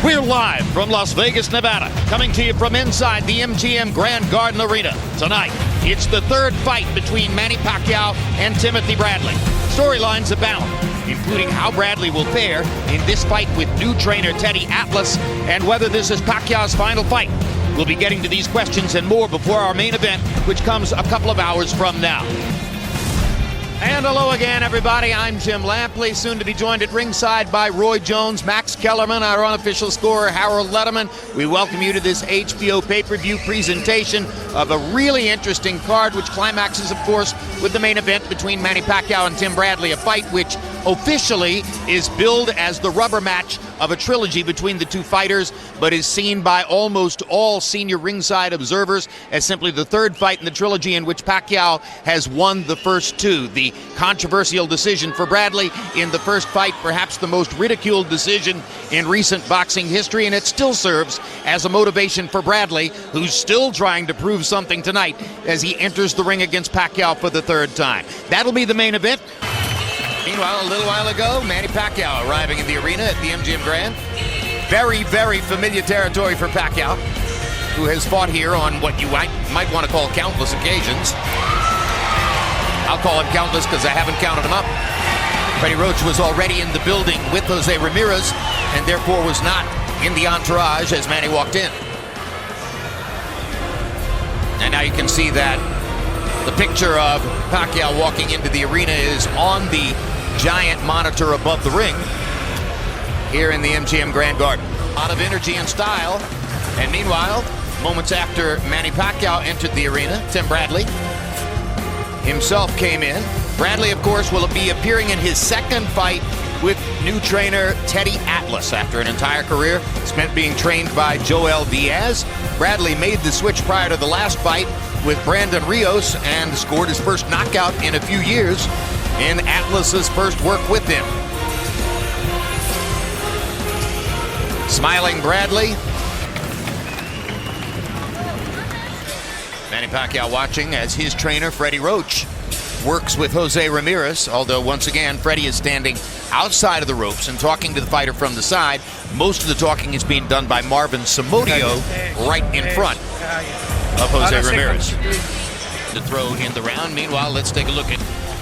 We're live from Las Vegas, Nevada, coming to you from inside the MGM Grand Garden Arena. Tonight, it's the third fight between Manny Pacquiao and Timothy Bradley. Storylines abound, including how Bradley will fare in this fight with new trainer Teddy Atlas and whether this is Pacquiao's final fight. We'll be getting to these questions and more before our main event, which comes a couple of hours from now. And hello again, everybody. I'm Jim Lampley, soon to be joined at ringside by Roy Jones, Max Kellerman, our unofficial scorer, Harold Letterman. We welcome you to this HBO Pay-Per-View presentation of a really interesting card, which climaxes, of course, with the main event between Manny Pacquiao and Tim Bradley, a fight which officially is billed as the rubber match of a trilogy between the two fighters, but is seen by almost all senior ringside observers as simply the third fight in the trilogy in which Pacquiao has won the first two. The controversial decision for Bradley in the first fight, perhaps the most ridiculed decision in recent boxing history, and it still serves as a motivation for Bradley, who's still trying to prove something tonight as he enters the ring against Pacquiao for the third time. That'll be the main event. Meanwhile, a little while ago, Manny Pacquiao arriving in the arena at the MGM Grand. Very, very familiar territory for Pacquiao, who has fought here on what you might want to call countless occasions. I'll call him countless because I haven't counted them up. Freddie Roach was already in the building with Jose Ramirez and therefore was not in the entourage as Manny walked in. And now you can see that the picture of Pacquiao walking into the arena is on the giant monitor above the ring here in the MGM Grand Garden. A lot of energy and style. And meanwhile, moments after Manny Pacquiao entered the arena, Tim Bradley himself came in. Bradley, of course, will be appearing in his second fight with new trainer Teddy Atlas after an entire career spent being trained by Joel Diaz. Bradley made the switch prior to the last fight with Brandon Rios and scored his first knockout in a few years in Atlas's first work with him. Smiling Bradley. Manny Pacquiao watching as his trainer, Freddie Roach, works with Jose Ramirez, although once again, Freddie is standing outside of the ropes and talking to the fighter from the side. Most of the talking is being done by Marvin Samodio right in front of Jose Ramirez. To throw in the round. Meanwhile, let's take a look at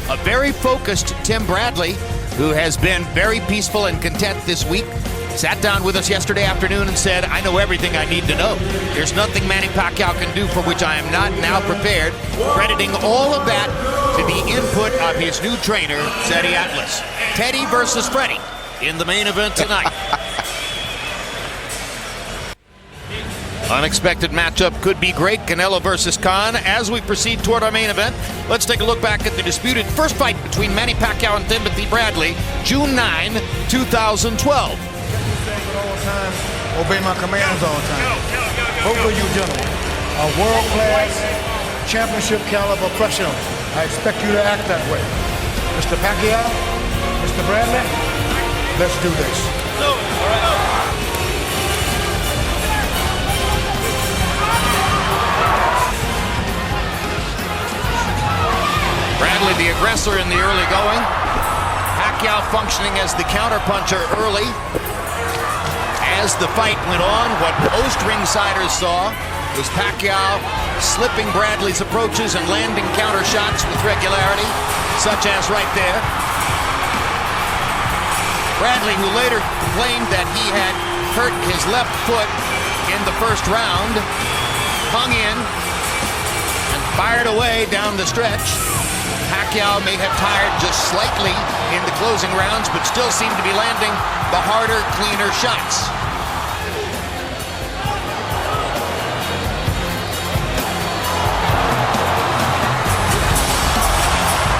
a very focused Tim Bradley, who has been very peaceful and content this week. Sat down with us yesterday afternoon and said, I know everything I need to know. There's nothing Manny Pacquiao can do for which I am not now prepared, crediting all of that to the input of his new trainer, Teddy Atlas. Teddy versus Freddie in the main event tonight. Unexpected matchup could be great. Canelo versus Khan. As we proceed toward our main event, let's take a look back at the disputed first fight between Manny Pacquiao and Timothy Bradley, June 9, 2012. Obey my commands all the time. Both of you gentlemen are world-class, championship caliber professionals. I expect you to act that way. Mr. Pacquiao, Mr. Bradley, let's do this. Bradley, the aggressor in the early going. Pacquiao functioning as the counterpuncher early. As the fight went on, what most ringsiders saw was Pacquiao slipping Bradley's approaches and landing counter shots with regularity, such as right there. Bradley, who later claimed that he had hurt his left foot in the first round, hung in and fired away down the stretch. Pacquiao may have tired just slightly in the closing rounds, but still seemed to be landing the harder, cleaner shots.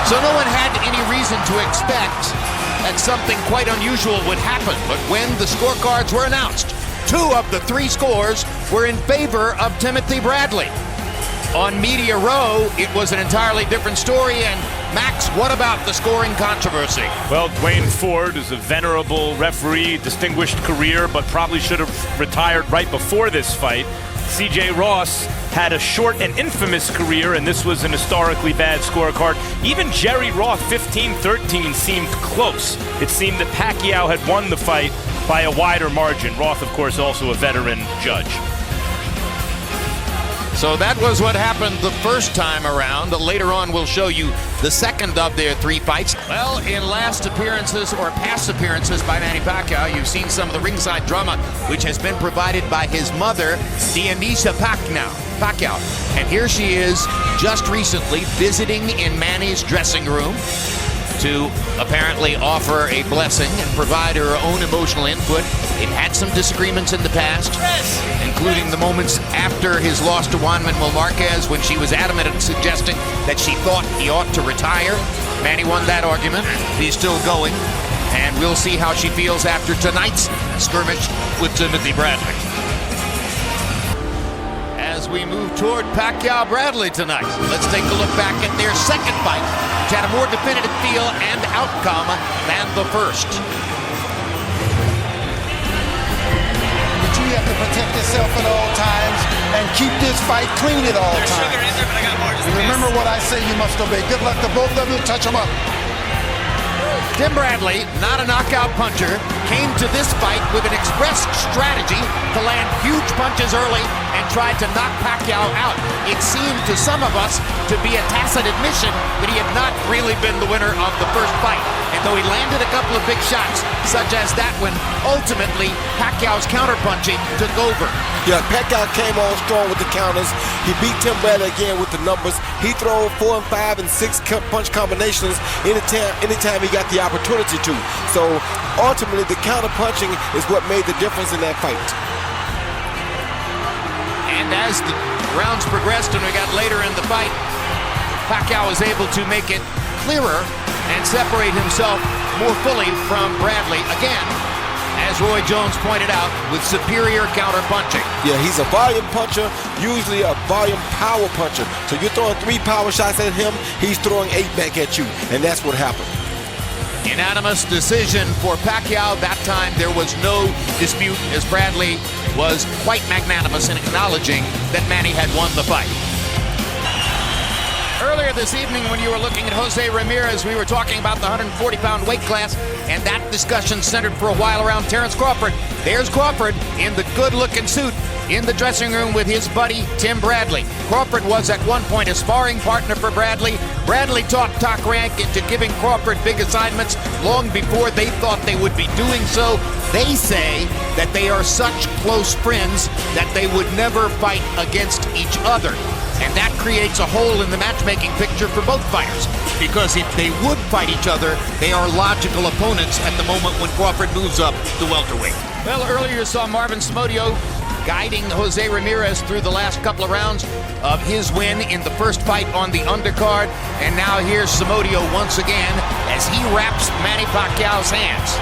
So no one had any reason to expect that something quite unusual would happen. But when the scorecards were announced, 2 of the 3 scores were in favor of Timothy Bradley. On Media Row, it was an entirely different story. And Max, what about the scoring controversy? Well, Dwayne Ford is a venerable referee, distinguished career, but probably should have retired right before this fight. C.J. Ross had a short and infamous career, and this was an historically bad scorecard. Even Jerry Roth, 15-13, seemed close. It seemed that Pacquiao had won the fight by a wider margin. Roth, of course, also a veteran judge. So that was what happened the first time around. Later on, we'll show you the second of their 3 fights. Well, in last appearances or past appearances by Manny Pacquiao, you've seen some of the ringside drama, which has been provided by his mother, Dionisia Pacquiao. And here she is, just recently visiting in Manny's dressing room to apparently offer a blessing and provide her own emotional input. They've had some disagreements in the past, including the moments after his loss to Juan Manuel Marquez, when she was adamant in suggesting that she thought he ought to retire. Manny won that argument. He's still going, and we'll see how she feels after tonight's skirmish with Timothy Bradley. As we move toward Pacquiao-Bradley tonight, let's take a look back at their second fight, which had a more definitive feel and outcome than the first. But you have to protect yourself at all times and keep this fight clean at all times. And remember what I say, you must obey. Good luck to both of you. Touch them up. Tim Bradley, not a knockout puncher, came to this fight with an express strategy to land huge punches early and tried to knock Pacquiao out. It seemed to some of us to be a tacit admission that he had not really been the winner of the first fight. And though he landed a couple of big shots, such as that one, ultimately Pacquiao's counterpunching took over. Yeah, Pacquiao came on strong with the counters. He beat Tim Bradley again with the numbers. He threw 4 and 5 and 6 punch combinations anytime he got the opportunity to. So ultimately, the counter punching is what made the difference in that fight. And as the rounds progressed and we got later in the fight, Pacquiao was able to make it clearer and separate himself more fully from Bradley again, as Roy Jones pointed out, with superior counter punching. Yeah, he's a volume puncher, usually a volume power puncher. So you're throwing 3 power shots at him, he's throwing 8 back at you, and that's what happened. Unanimous decision for Pacquiao. That time there was no dispute, as Bradley was quite magnanimous in acknowledging that Manny had won the fight. Earlier this evening, when you were looking at Jose Ramirez, we were talking about the 140-pound weight class, and that discussion centered for a while around Terrence Crawford. There's Crawford in the good-looking suit in the dressing room with his buddy Tim Bradley. Crawford was at one point a sparring partner for Bradley. Bradley talked Top Rank into giving Crawford big assignments long before they thought they would be doing so. They say that they are such close friends that they would never fight against each other. And that creates a hole in the matchmaking picture for both fighters, because if they would fight each other, they are logical opponents at the moment when Crawford moves up to welterweight. Well, earlier you saw Marvin Somodio guiding Jose Ramirez through the last couple of rounds of his win in the first fight on the undercard. And now here's Somodio once again as he wraps Manny Pacquiao's hands.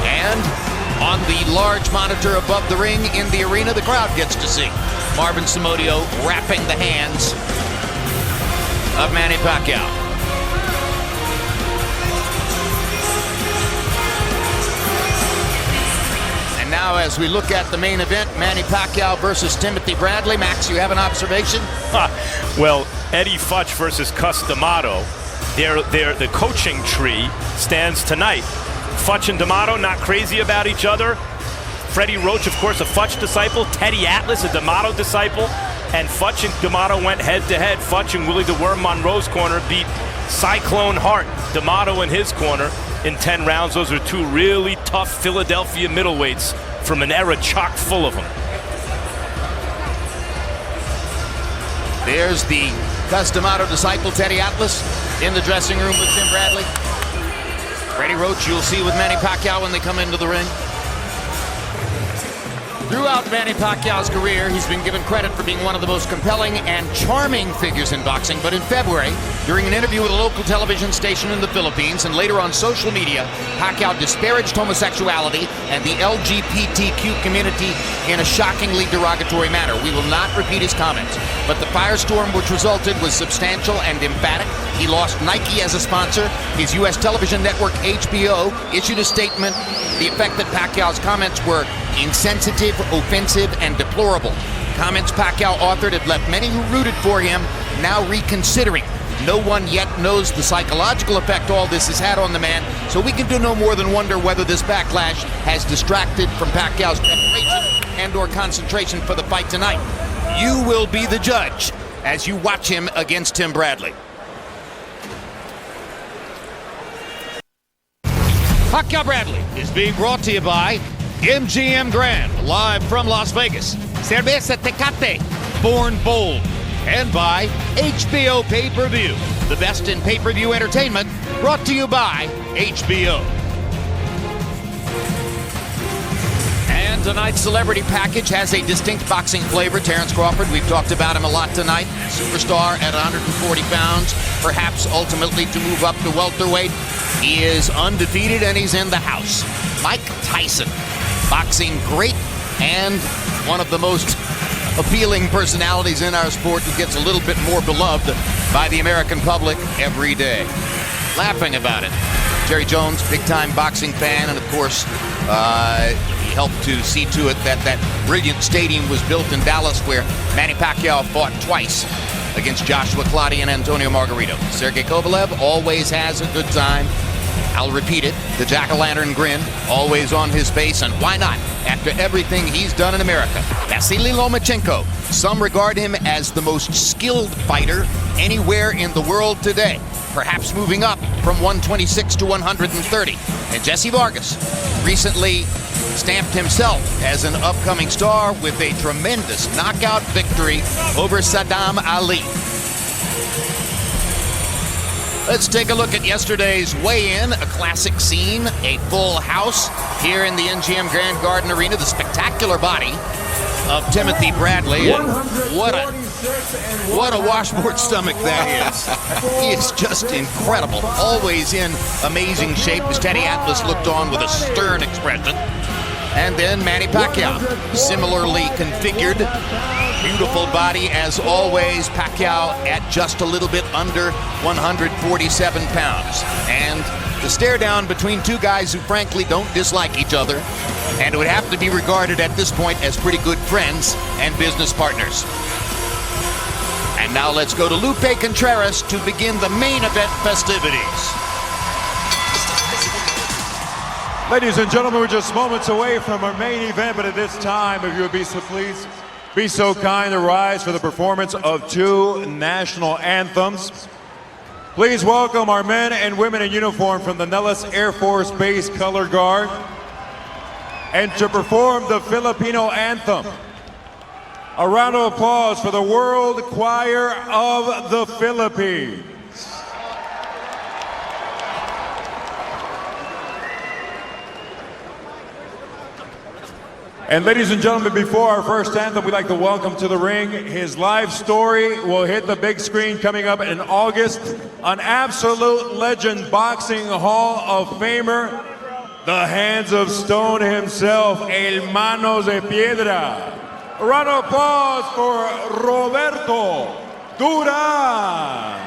And on the large monitor above the ring in the arena, the crowd gets to see Marvin Somodio wrapping the hands of Manny Pacquiao. And now as we look at the main event, Manny Pacquiao versus Timothy Bradley. Max, you have an observation? Well, Eddie Futch versus Cus D'Amato, the coaching tree stands tonight. Futch and D'Amato not crazy about each other. Freddie Roach, of course, a Futch disciple. Teddy Atlas, a D'Amato disciple. And Futch and D'Amato went head-to-head. Futch and Willie the Worm Monroe's corner beat Cyclone Hart, D'Amato in his corner, in 10 rounds. Those are 2 really tough Philadelphia middleweights from an era chock full of them. There's the Cus D'Amato disciple, Teddy Atlas, in the dressing room with Tim Bradley. Freddie Roach you'll see with Manny Pacquiao when they come into the ring. Throughout Manny Pacquiao's career, he's been given credit for being one of the most compelling and charming figures in boxing. But in February, during an interview with a local television station in the Philippines and later on social media, Pacquiao disparaged homosexuality and the LGBTQ community in a shockingly derogatory manner. We will not repeat his comments, but the firestorm which resulted was substantial and emphatic. He lost Nike as a sponsor. His U.S. television network, HBO, issued a statement to the effect that Pacquiao's comments were insensitive, offensive, and deplorable. Comments Pacquiao authored have left many who rooted for him now reconsidering No one yet knows the psychological effect all this has had on the man, so we can do no more than wonder whether this backlash has distracted from Pacquiao's preparation and or concentration for the fight tonight. You will be the judge as you watch him against Tim Bradley. Pacquiao Bradley is being brought to you by MGM Grand, live from Las Vegas. Cerveza Tecate, born bold. And by HBO Pay-Per-View, the best in pay-per-view entertainment, brought to you by HBO. And tonight's celebrity package has a distinct boxing flavor. Terrence Crawford, we've talked about him a lot tonight. Superstar at 140 pounds, perhaps ultimately to move up to welterweight. He is undefeated and he's in the house. Mike Tyson, boxing great and one of the most appealing personalities in our sport who gets a little bit more beloved by the American public every day. Laughing about it. Jerry Jones, big-time boxing fan, and of course, he helped to see to it that that brilliant stadium was built in Dallas where Manny Pacquiao fought twice against Joshua Clottey and Antonio Margarito. Sergey Kovalev always has a good time. I'll repeat it, the jack-o'-lantern grin, always on his face, and why not? After everything he's done in America. Vasily Lomachenko, some regard him as the most skilled fighter anywhere in the world today, perhaps moving up from 126 to 130. And Jesse Vargas recently stamped himself as an upcoming star with a tremendous knockout victory over Saddam Ali. Let's take a look at yesterday's weigh-in, a classic scene, a full house here in the MGM Grand Garden Arena, the spectacular body of Timothy Bradley. What a washboard stomach that is. He is just incredible, always in amazing shape as Teddy Atlas looked on with a stern expression. And then Manny Pacquiao, similarly configured, beautiful body as always. Pacquiao at just a little bit under 147 pounds. And the stare down between two guys who frankly don't dislike each other and would have to be regarded at this point as pretty good friends and business partners. And now let's go to Lupe Contreras to begin the main event festivities. Ladies and gentlemen, we're just moments away from our main event, but at this time, if you would be so pleased, be so kind to rise for the performance of two national anthems. Please welcome our men and women in uniform from the Nellis Air Force Base Color Guard. And to perform the Filipino anthem, a round of applause for the World Choir of the Philippines. And ladies and gentlemen, before our first anthem, we'd like to welcome to the ring his life story will hit the big screen coming up in August. An absolute legend, boxing Hall of Famer, the Hands of Stone himself, El Manos de Piedra. A round of applause for Roberto Duran.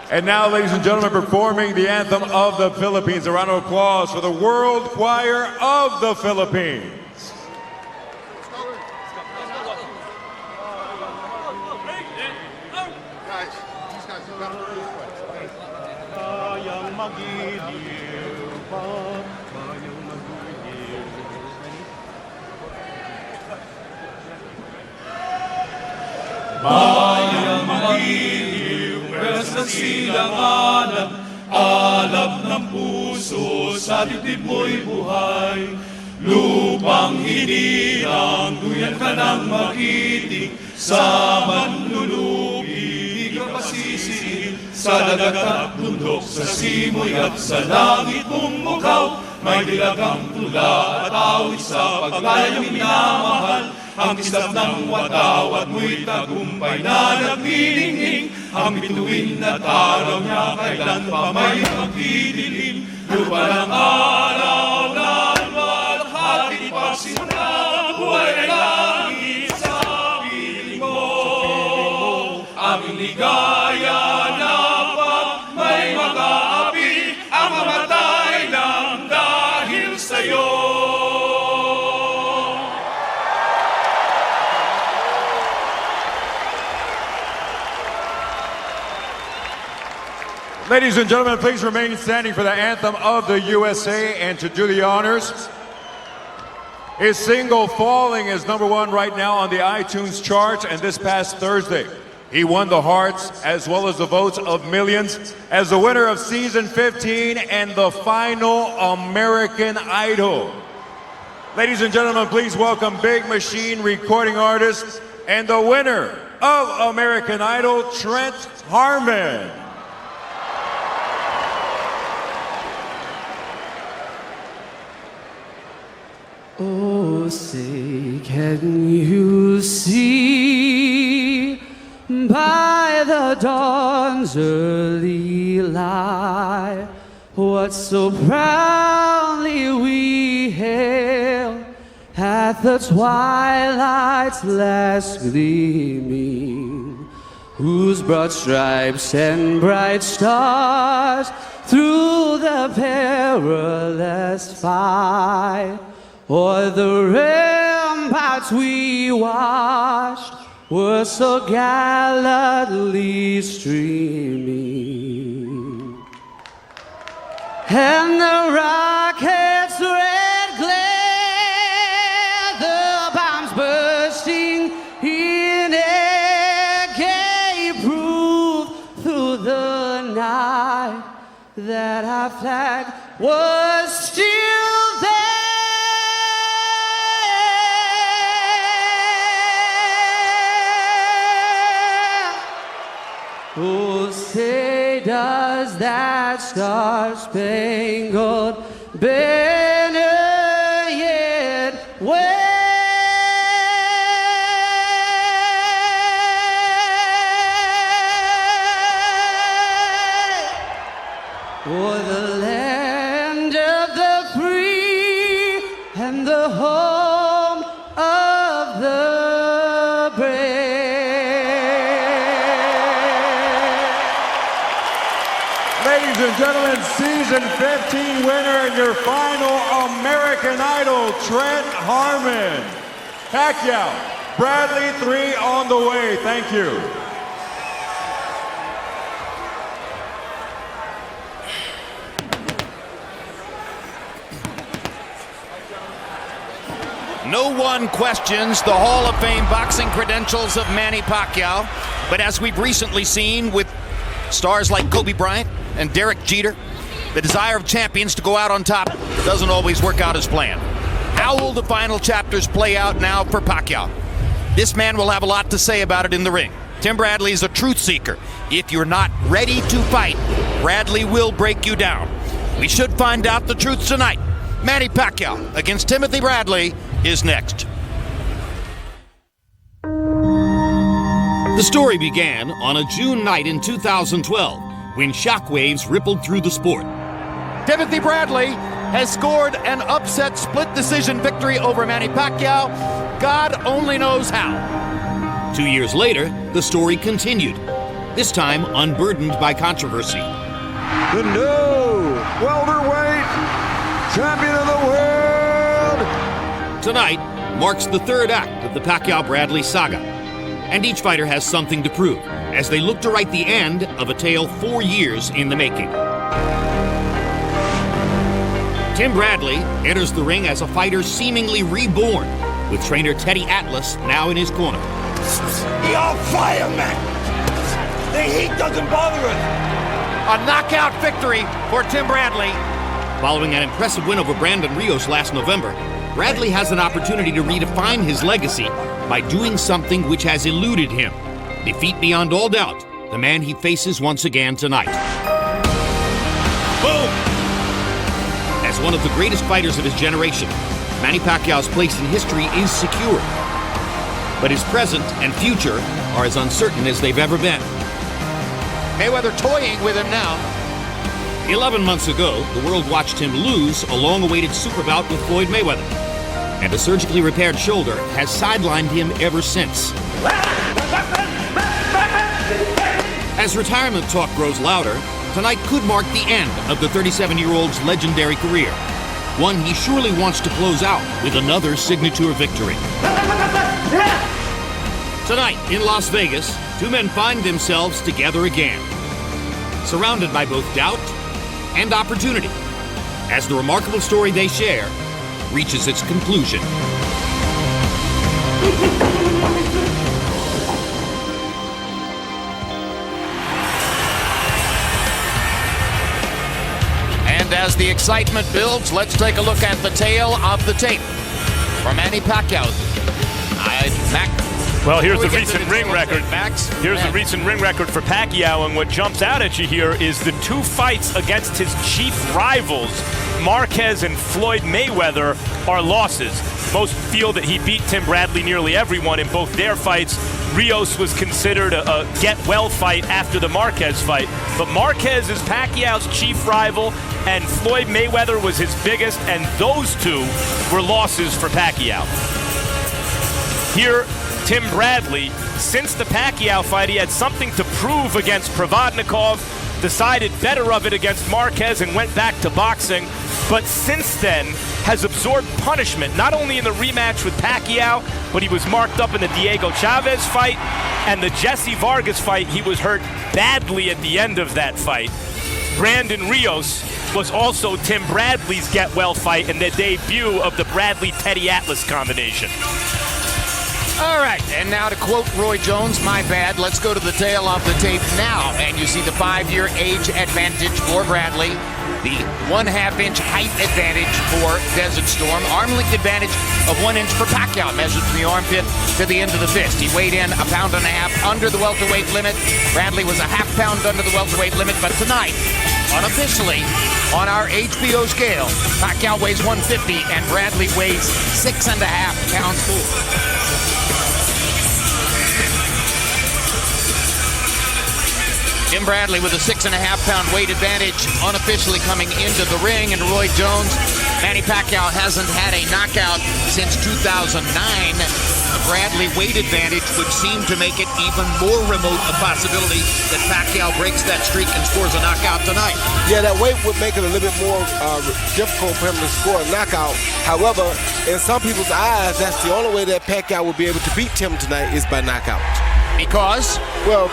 And now, ladies and gentlemen, performing the anthem of the Philippines. A round of applause for the World Choir of the Philippines. Sa silanganan, alab ng puso, sa dibdib mo'y buhay. Lupang hinirang, duyan ka ng makiting, sa manlulubi, di ka pasisiin. Sa dagat at bundok, sa simoy at sa langit mong mukaw, may dilagang tula at awit sa paglayang minamahal. Ang kislap ng watawat mo'y tagumpay na nagniningning. Ang bituin at araw niya kailan pa may magdidilim. Lupa ng araw na luwalhati pagsimula, buhay ay langit sa piling mo. Aming ligaya na pag may mga api, ang mamatay ng dahil sa'yo. Ladies and gentlemen, please remain standing for the anthem of the USA, and to do the honors, his single Falling is #1 right now on the iTunes charts, and this past Thursday, he won the hearts as well as the votes of millions as the winner of season 15 and the final American Idol. Ladies and gentlemen, please welcome Big Machine recording artist and the winner of American Idol, Trent Harmon. Oh, say, can you see by the dawn's early light what so proudly we hailed at the twilight's last gleaming, whose broad stripes and bright stars through the perilous fight o'er the ramparts we watched were so gallantly streaming, and the rocket's red glare, the bombs bursting in air, gave proof through the night that our flag was still there. Oh, say, does that star-spangled banner yet wave o'er the land of the free and the home of the brave? Ladies and gentlemen, season 15 winner and your final American Idol, Trent Harmon. Pacquiao, Bradley, 3 on the way. Thank you. No one questions the Hall of Fame boxing credentials of Manny Pacquiao, but as we've recently seen with stars like Kobe Bryant and Derek Jeter, the desire of champions to go out on top doesn't always work out as planned. How will the final chapters play out now for Pacquiao? This man will have a lot to say about it in the ring. Tim Bradley is a truth seeker. If you're not ready to fight, Bradley will break you down. We should find out the truth tonight. Manny Pacquiao against Timothy Bradley is next. The story began on a June night in 2012 when shockwaves rippled through the sport. Timothy Bradley has scored an upset split decision victory over Manny Pacquiao. God only knows how. 2 years later, the story continued, this time unburdened by controversy. The new welterweight champion of the world. Tonight marks the third act of the Pacquiao-Bradley saga, and each fighter has something to prove as they look to write the end of a tale 4 years in the making. Tim Bradley enters the ring as a fighter seemingly reborn, with trainer Teddy Atlas now in his corner. You're on fire, man. The heat doesn't bother us. A knockout victory for Tim Bradley. Following an impressive win over Brandon Rios last November, Bradley has an opportunity to redefine his legacy by doing something which has eluded him. Defeat beyond all doubt the man he faces once again tonight. Boom! As one of the greatest fighters of his generation, Manny Pacquiao's place in history is secure. But his present and future are as uncertain as they've ever been. Mayweather toying with him now. 11 months ago, the world watched him lose a long-awaited super bout with Floyd Mayweather. And a surgically repaired shoulder has sidelined him ever since. As retirement talk grows louder, tonight could mark the end of the 37-year-old's legendary career. One he surely wants to close out with another signature victory. Tonight in Las Vegas, two men find themselves together again. surrounded by both doubt and opportunity, as the remarkable story they share reaches its conclusion. And as the excitement builds, let's take a look at the tale of the tape for Manny Pacquiao. Well, here's the recent ring record. Here's the recent ring record for Pacquiao, and what jumps out at you here is the 2 fights against his chief rivals, Marquez and Floyd Mayweather, are losses. Most feel that he beat Tim Bradley nearly everyone in both their fights. Rios was considered a get-well fight after the Marquez fight, but Marquez is Pacquiao's chief rival, and Floyd Mayweather was his biggest, and those 2 were losses for Pacquiao. Here, Tim Bradley, since the Pacquiao fight, he had something to prove against Provodnikov, decided better of it against Marquez, and went back to boxing. But since then, has absorbed punishment, not only in the rematch with Pacquiao, but he was marked up in the Diego Chavez fight, and the Jesse Vargas fight, he was hurt badly at the end of that fight. Brandon Rios was also Tim Bradley's get-well fight in the debut of the Bradley-Teddy Atlas combination. All right, and now to quote Roy Jones, my bad, let's go to the tail of the tape now. And you see the 5-year age advantage for Bradley, the 1/2-inch height advantage for Desert Storm, arm length advantage of 1 inch for Pacquiao, measured from the armpit to the end of the fist. He weighed in 1.5 pounds under the welterweight limit. Bradley was 0.5 pound under the welterweight limit, but tonight, unofficially, on our HBO scale, Pacquiao weighs 150 and Bradley weighs 6.5 pounds more. Tim Bradley with a 6.5 pound weight advantage, unofficially coming into the ring, and Roy Jones, Manny Pacquiao hasn't had a knockout since 2009. The Bradley weight advantage would seem to make it even more remote a possibility that Pacquiao breaks that streak and scores a knockout tonight. Yeah, that weight would make it a little bit more difficult for him to score a knockout. However, in some people's eyes, that's the only way that Pacquiao will be able to beat Tim tonight is by knockout. Because? Well,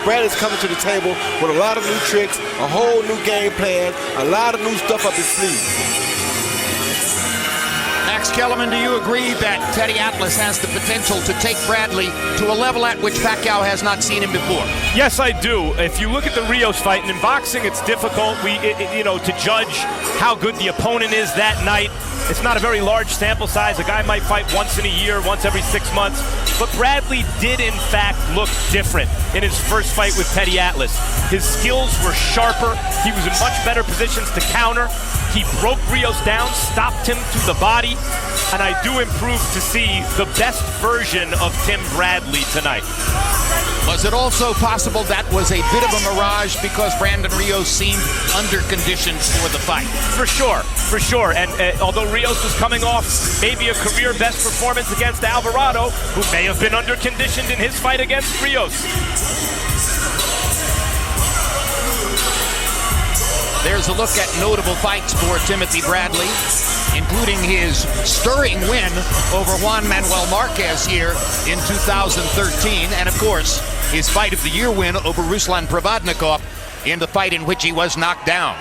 Bradley's coming to the table with a lot of new tricks, a whole new game plan, a lot of new stuff up his sleeve. Max Kellerman, do you agree that Teddy Atlas has the potential to take Bradley to a level at which Pacquiao has not seen him before? Yes, I do. If you look at the Rios fight, and in boxing it's difficult, to judge how good the opponent is that night. It's not a very large sample size. A guy might fight once in a year, once every 6 months. But Bradley did, in fact, look different in his first fight with Teddy Atlas. His skills were sharper. He was in much better positions to counter. He broke Rios down, stopped him to the body, and I do improve to see the best version of Tim Bradley tonight. Was it also possible that was a bit of a mirage because Brandon Rios seemed under-conditioned for the fight? For sure. And although Rios was coming off maybe a career best performance against Alvarado, who may have been under-conditioned in his fight against Rios. There's a look at notable fights for Timothy Bradley, including his stirring win over Juan Manuel Marquez here in 2013, and of course, his fight of the year win over Ruslan Provodnikov in the fight in which he was knocked down.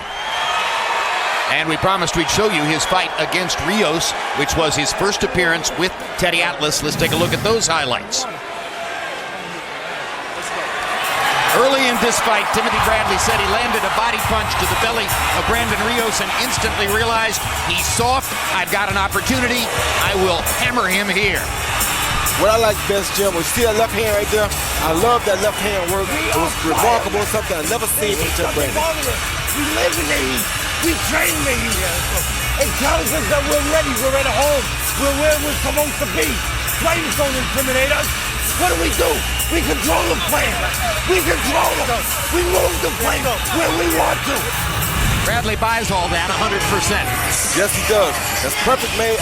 And we promised we'd show you his fight against Rios, which was his first appearance with Teddy Atlas. Let's take a look at those highlights. Early in this fight, Timothy Bradley said he landed a body punch to the belly of Brandon Rios and instantly realized he's soft, I've got an opportunity, I will hammer him here. What I like best, Jim, was see that left hand right there? I love that left hand work. It was remarkable, something I never seen from Tim Bradley. We live in the heat. We train in the heat. It tells us that we're ready. We're at home. We're where we're supposed to be. Flames don't intimidate us. What do? We control the flame. We control them. We move the flame where we want to. Bradley buys all that 100%. Yes, he does. That's perfect made,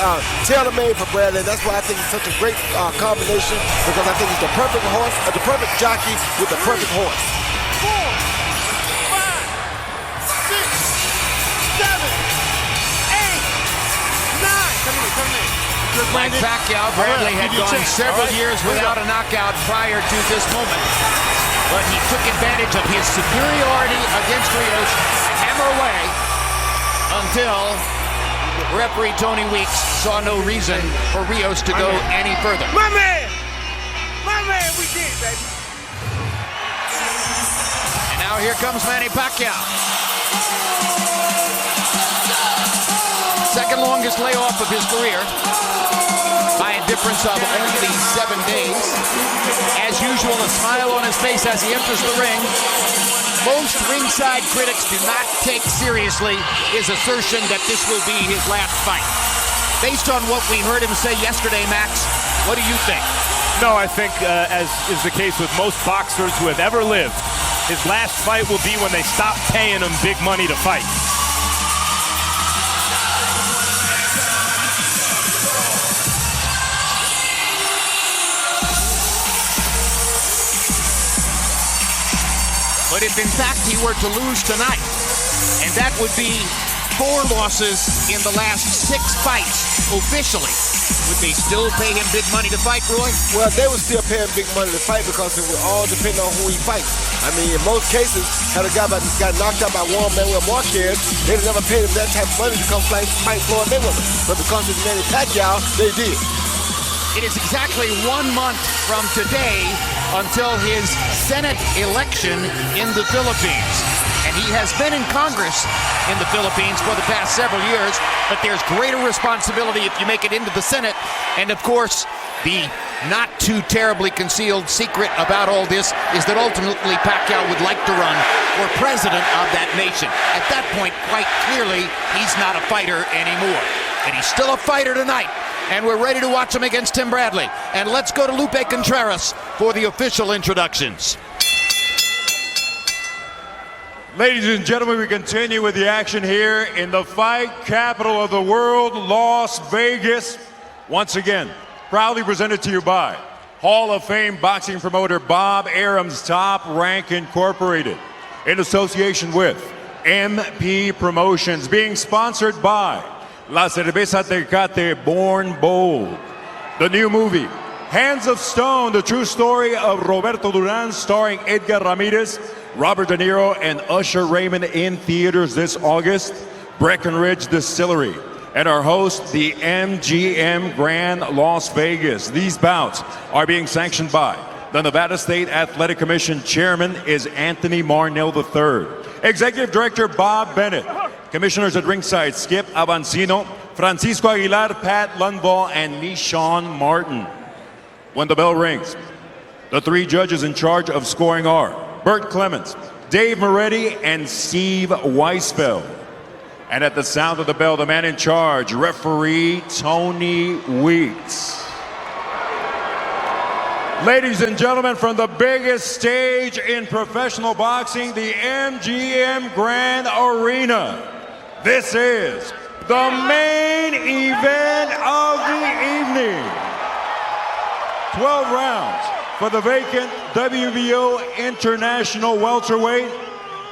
tailor-made for Bradley. That's why I think it's such a great combination, because I think he's the perfect horse, the perfect jockey with the perfect horse. 4, 5, 6, 7, 8, 9. Come here. Like Pacquiao, Bradley had gone several years without a knockout prior to this moment. but he took advantage of his superiority against Rios, hammer away, until referee Tony Weeks saw no reason for Rios to go any further. My man, we did, baby. And now here comes Manny Pacquiao. Second longest layoff of his career, by a difference of only 7 days. As usual, a smile on his face as he enters the ring. Most ringside critics do not take seriously his assertion that this will be his last fight. Based on what we heard him say yesterday, Max, what do you think? No, I think, as is the case with most boxers who have ever lived, his last fight will be when they stop paying him big money to fight. But if in fact he were to lose tonight, and that would be 4 losses in the last 6 fights officially, would they still pay him big money to fight, Roy? Well, they would still pay him big money to fight because it would all depend on who he fights. I mean, in most cases, had a guy got knocked out by Juan Manuel Marquez, they'd never paid him that type of money to come fight Floyd Mayweather. But because it's Manny Pacquiao, they did. It is exactly 1 month from today until his Senate election in the Philippines. And he has been in Congress in the Philippines for the past several years, but there's greater responsibility if you make it into the Senate. And of course, the not too terribly concealed secret about all this is that ultimately Pacquiao would like to run for president of that nation. At that point, quite clearly, he's not a fighter anymore. And he's still a fighter tonight. And we're ready to watch him against Tim Bradley. And let's go to Lupe Contreras for the official introductions. Ladies and gentlemen, we continue with the action here in the fight capital of the world, Las Vegas. Once again, proudly presented to you by Hall of Fame boxing promoter Bob Arum's Top Rank Incorporated, in association with MP Promotions, being sponsored by La Cerveza Tecate Born Bold. The new movie, Hands of Stone, the true story of Roberto Duran, starring Edgar Ramirez, Robert De Niro, and Usher Raymond, in theaters this August. Breckenridge Distillery. And our host, the MGM Grand Las Vegas. These bouts are being sanctioned by the Nevada State Athletic Commission. Chairman is Anthony Marnell III. Executive Director Bob Bennett. Commissioners at ringside, Skip Avancino, Francisco Aguilar, Pat Lundvall, and Nishan Martin. When the bell rings, the 3 judges in charge of scoring are Bert Clements, Dave Moretti, and Steve Weisfeld. And at the sound of the bell, the man in charge, referee Tony Weeks. Ladies and gentlemen, from the biggest stage in professional boxing, the MGM Grand Arena, this is the main event of the evening. 12 rounds for the vacant WBO International Welterweight,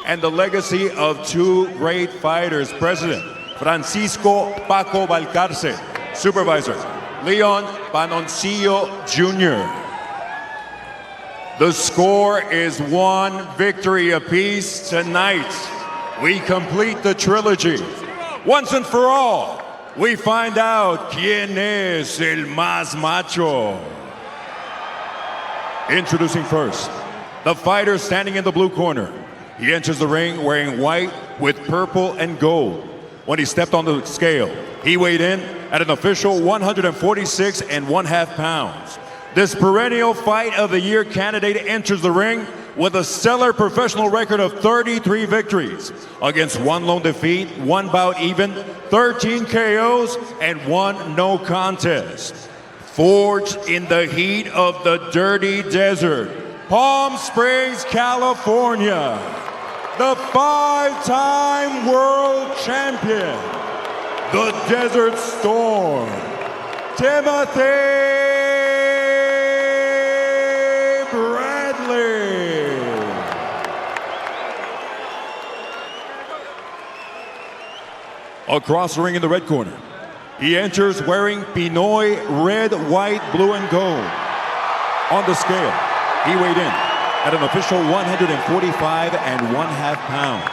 and the legacy of 2 great fighters. President Francisco Paco Valcarce, Supervisor Leon Panoncillo Jr. The score is 1 victory apiece. Tonight, we complete the trilogy. Once and for all, we find out quién es el más macho. Introducing first, the fighter standing in the blue corner. He enters the ring wearing white with purple and gold. When he stepped on the scale, he weighed in at an official 146 1/2 pounds. This perennial fight of the year candidate enters the ring with a stellar professional record of 33 victories against 1 lone defeat, 1 bout even, 13 KOs, and 1 no contest. Forged in the heat of the dirty desert, Palm Springs, California, the 5-time world champion, the Desert Storm, Timothy Bradley. Across the ring in the red corner, he enters wearing Pinoy red, white, blue, and gold. On the scale, he weighed in at an official 145.5 pounds.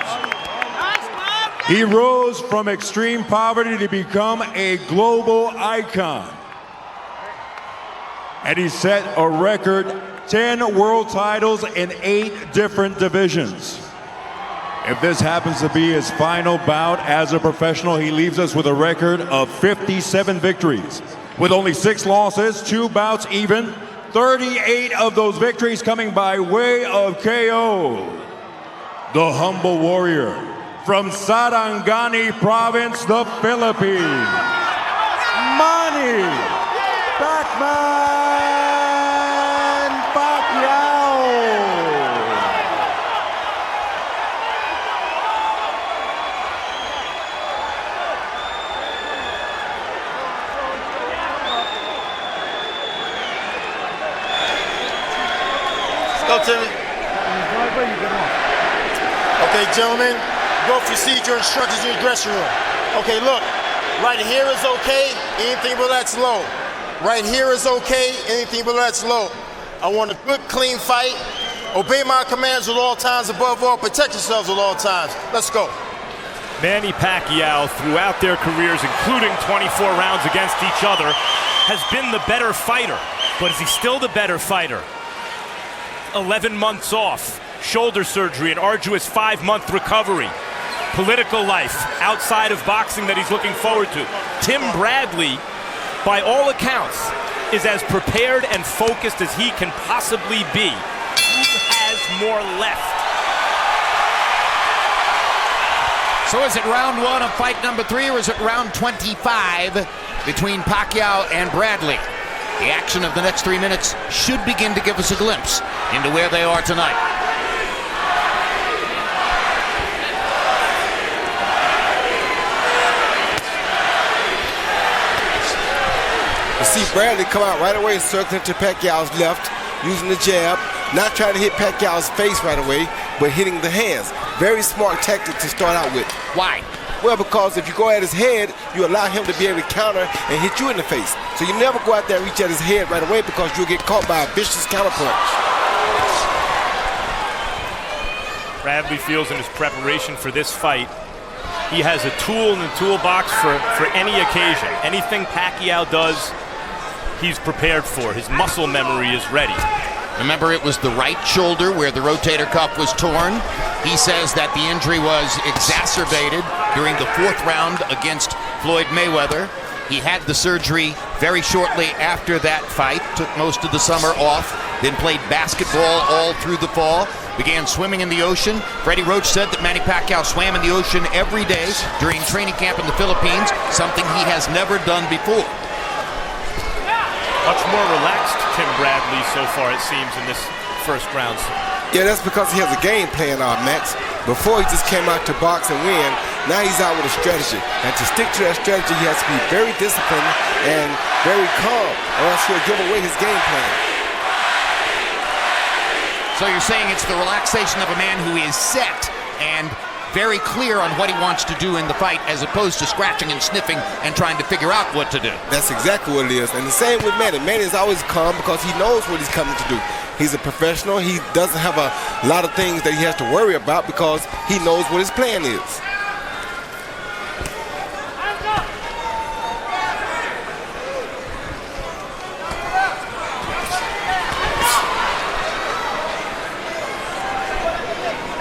He rose from extreme poverty to become a global icon. And he set a record 10 world titles in 8 different divisions. If this happens to be his final bout as a professional, he leaves us with a record of 57 victories, with only 6 losses, 2 bouts even, 38 of those victories coming by way of KO. The humble warrior from Sarangani Province, the Philippines, Manny Pacquiao. Go, Timmy. Okay, gentlemen, go proceed your instructions in your dressing room. Okay, look, right here is okay, anything below that's low. Right here is okay, anything below that's low. I want a good, clean fight. Obey my commands at all times, above all, protect yourselves at all times. Let's go. Manny Pacquiao, throughout their careers, including 24 rounds against each other, has been the better fighter. But is he still the better fighter? 11 months off, shoulder surgery, an arduous 5-month recovery, political life outside of boxing that he's looking forward to. Tim Bradley, by all accounts, is as prepared and focused as he can possibly be. Who has more left? So is it round 1 of fight number 3, or is it round 25 between Pacquiao and Bradley? The action of the next 3 minutes should begin to give us a glimpse into where they are tonight. You see Bradley come out right away, circling to Pacquiao's left, using the jab, not trying to hit Pacquiao's face right away, but hitting the hands. Very smart tactic to start out with. Why? Well, because if you go at his head, you allow him to be able to counter and hit you in the face. So you never go out there and reach at his head right away, because you'll get caught by a vicious counterpunch. Bradley feels in his preparation for this fight, he has a tool in the toolbox for any occasion. Anything Pacquiao does, he's prepared for. His muscle memory is ready. Remember, it was the right shoulder where the rotator cuff was torn. He says that the injury was exacerbated during the 4th round against Floyd Mayweather. He had the surgery very shortly after that fight, took most of the summer off, then played basketball all through the fall, began swimming in the ocean. Freddie Roach said that Manny Pacquiao swam in the ocean every day during training camp in the Philippines, something he has never done before. Much more relaxed Tim Bradley so far, it seems, in this first round. Yeah, that's because he has a game plan, Max. Before, he just came out to box and win. Now he's out with a strategy. And to stick to that strategy, he has to be very disciplined and very calm, or else he'll give away his game plan. So you're saying it's the relaxation of a man who is set and very clear on what he wants to do in the fight, as opposed to scratching and sniffing and trying to figure out what to do. That's exactly what it is. And the same with Manny. Manny is always calm because he knows what he's coming to do. He's a professional. He doesn't have a lot of things that he has to worry about because he knows what his plan is.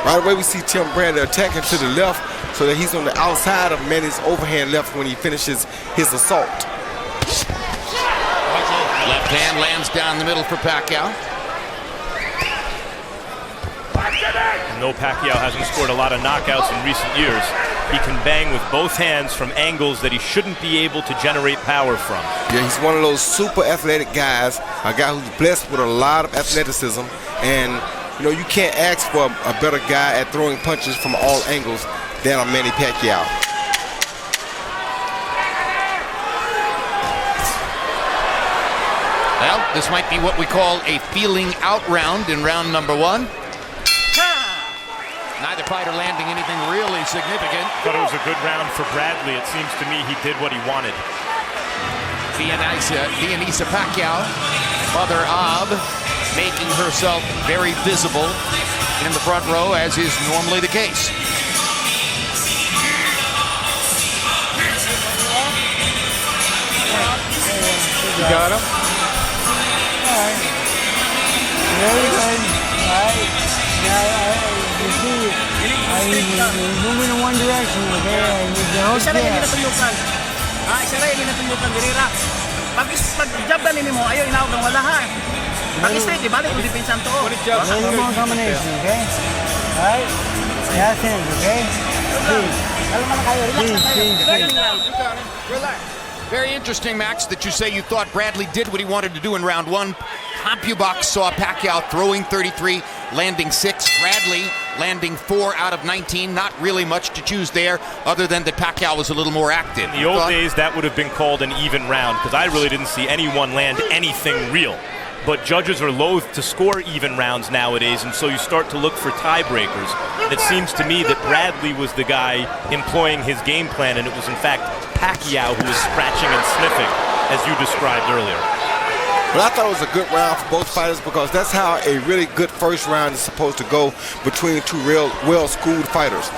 Right away, we see Tim Bradley attacking to the left so that he's on the outside of Manny's overhand left when he finishes his assault. Left hand lands down the middle for Pacquiao. No, Pacquiao hasn't scored a lot of knockouts in recent years. He can bang with both hands from angles that he shouldn't be able to generate power from. Yeah, he's one of those super athletic guys, a guy who's blessed with a lot of athleticism, and you know, you can't ask for a better guy at throwing punches from all angles than a Manny Pacquiao. Well, this might be what we call a feeling out round in round number 1. Neither fighter landing anything really significant. Thought it was a good round for Bradley. It seems to me he did what he wanted. Dianisa Pacquiao, mother of making herself very visible in the front row, as is normally the case. You got him? All right. Very good. All right. You see, you're moving in one direction, okay? Isa rin yung natulukan. Isa rin yung natulukan, Guerrera. Pag-jab na nini mo, ayaw, inawag ng wala ha. Pag-straight, di balik, kung dipinsan to. Very long combination, okay? All right. Yes, hands, okay? Please. Relax. Very interesting, Max, that you say you thought Bradley did what he wanted to do in round one. CompuBox saw Pacquiao throwing 33, landing 6. Bradley landing 4 out of 19. Not really much to choose there, other than that Pacquiao was a little more active. In the old days, that would have been called an even round, because I really didn't see anyone land anything real. But judges are loath to score even rounds nowadays, and so you start to look for tiebreakers. And it seems to me that Bradley was the guy employing his game plan, and it was in fact Pacquiao who was scratching and sniffing, as you described earlier. But I thought it was a good round for both fighters, because that's how a really good first round is supposed to go between two real well-schooled fighters.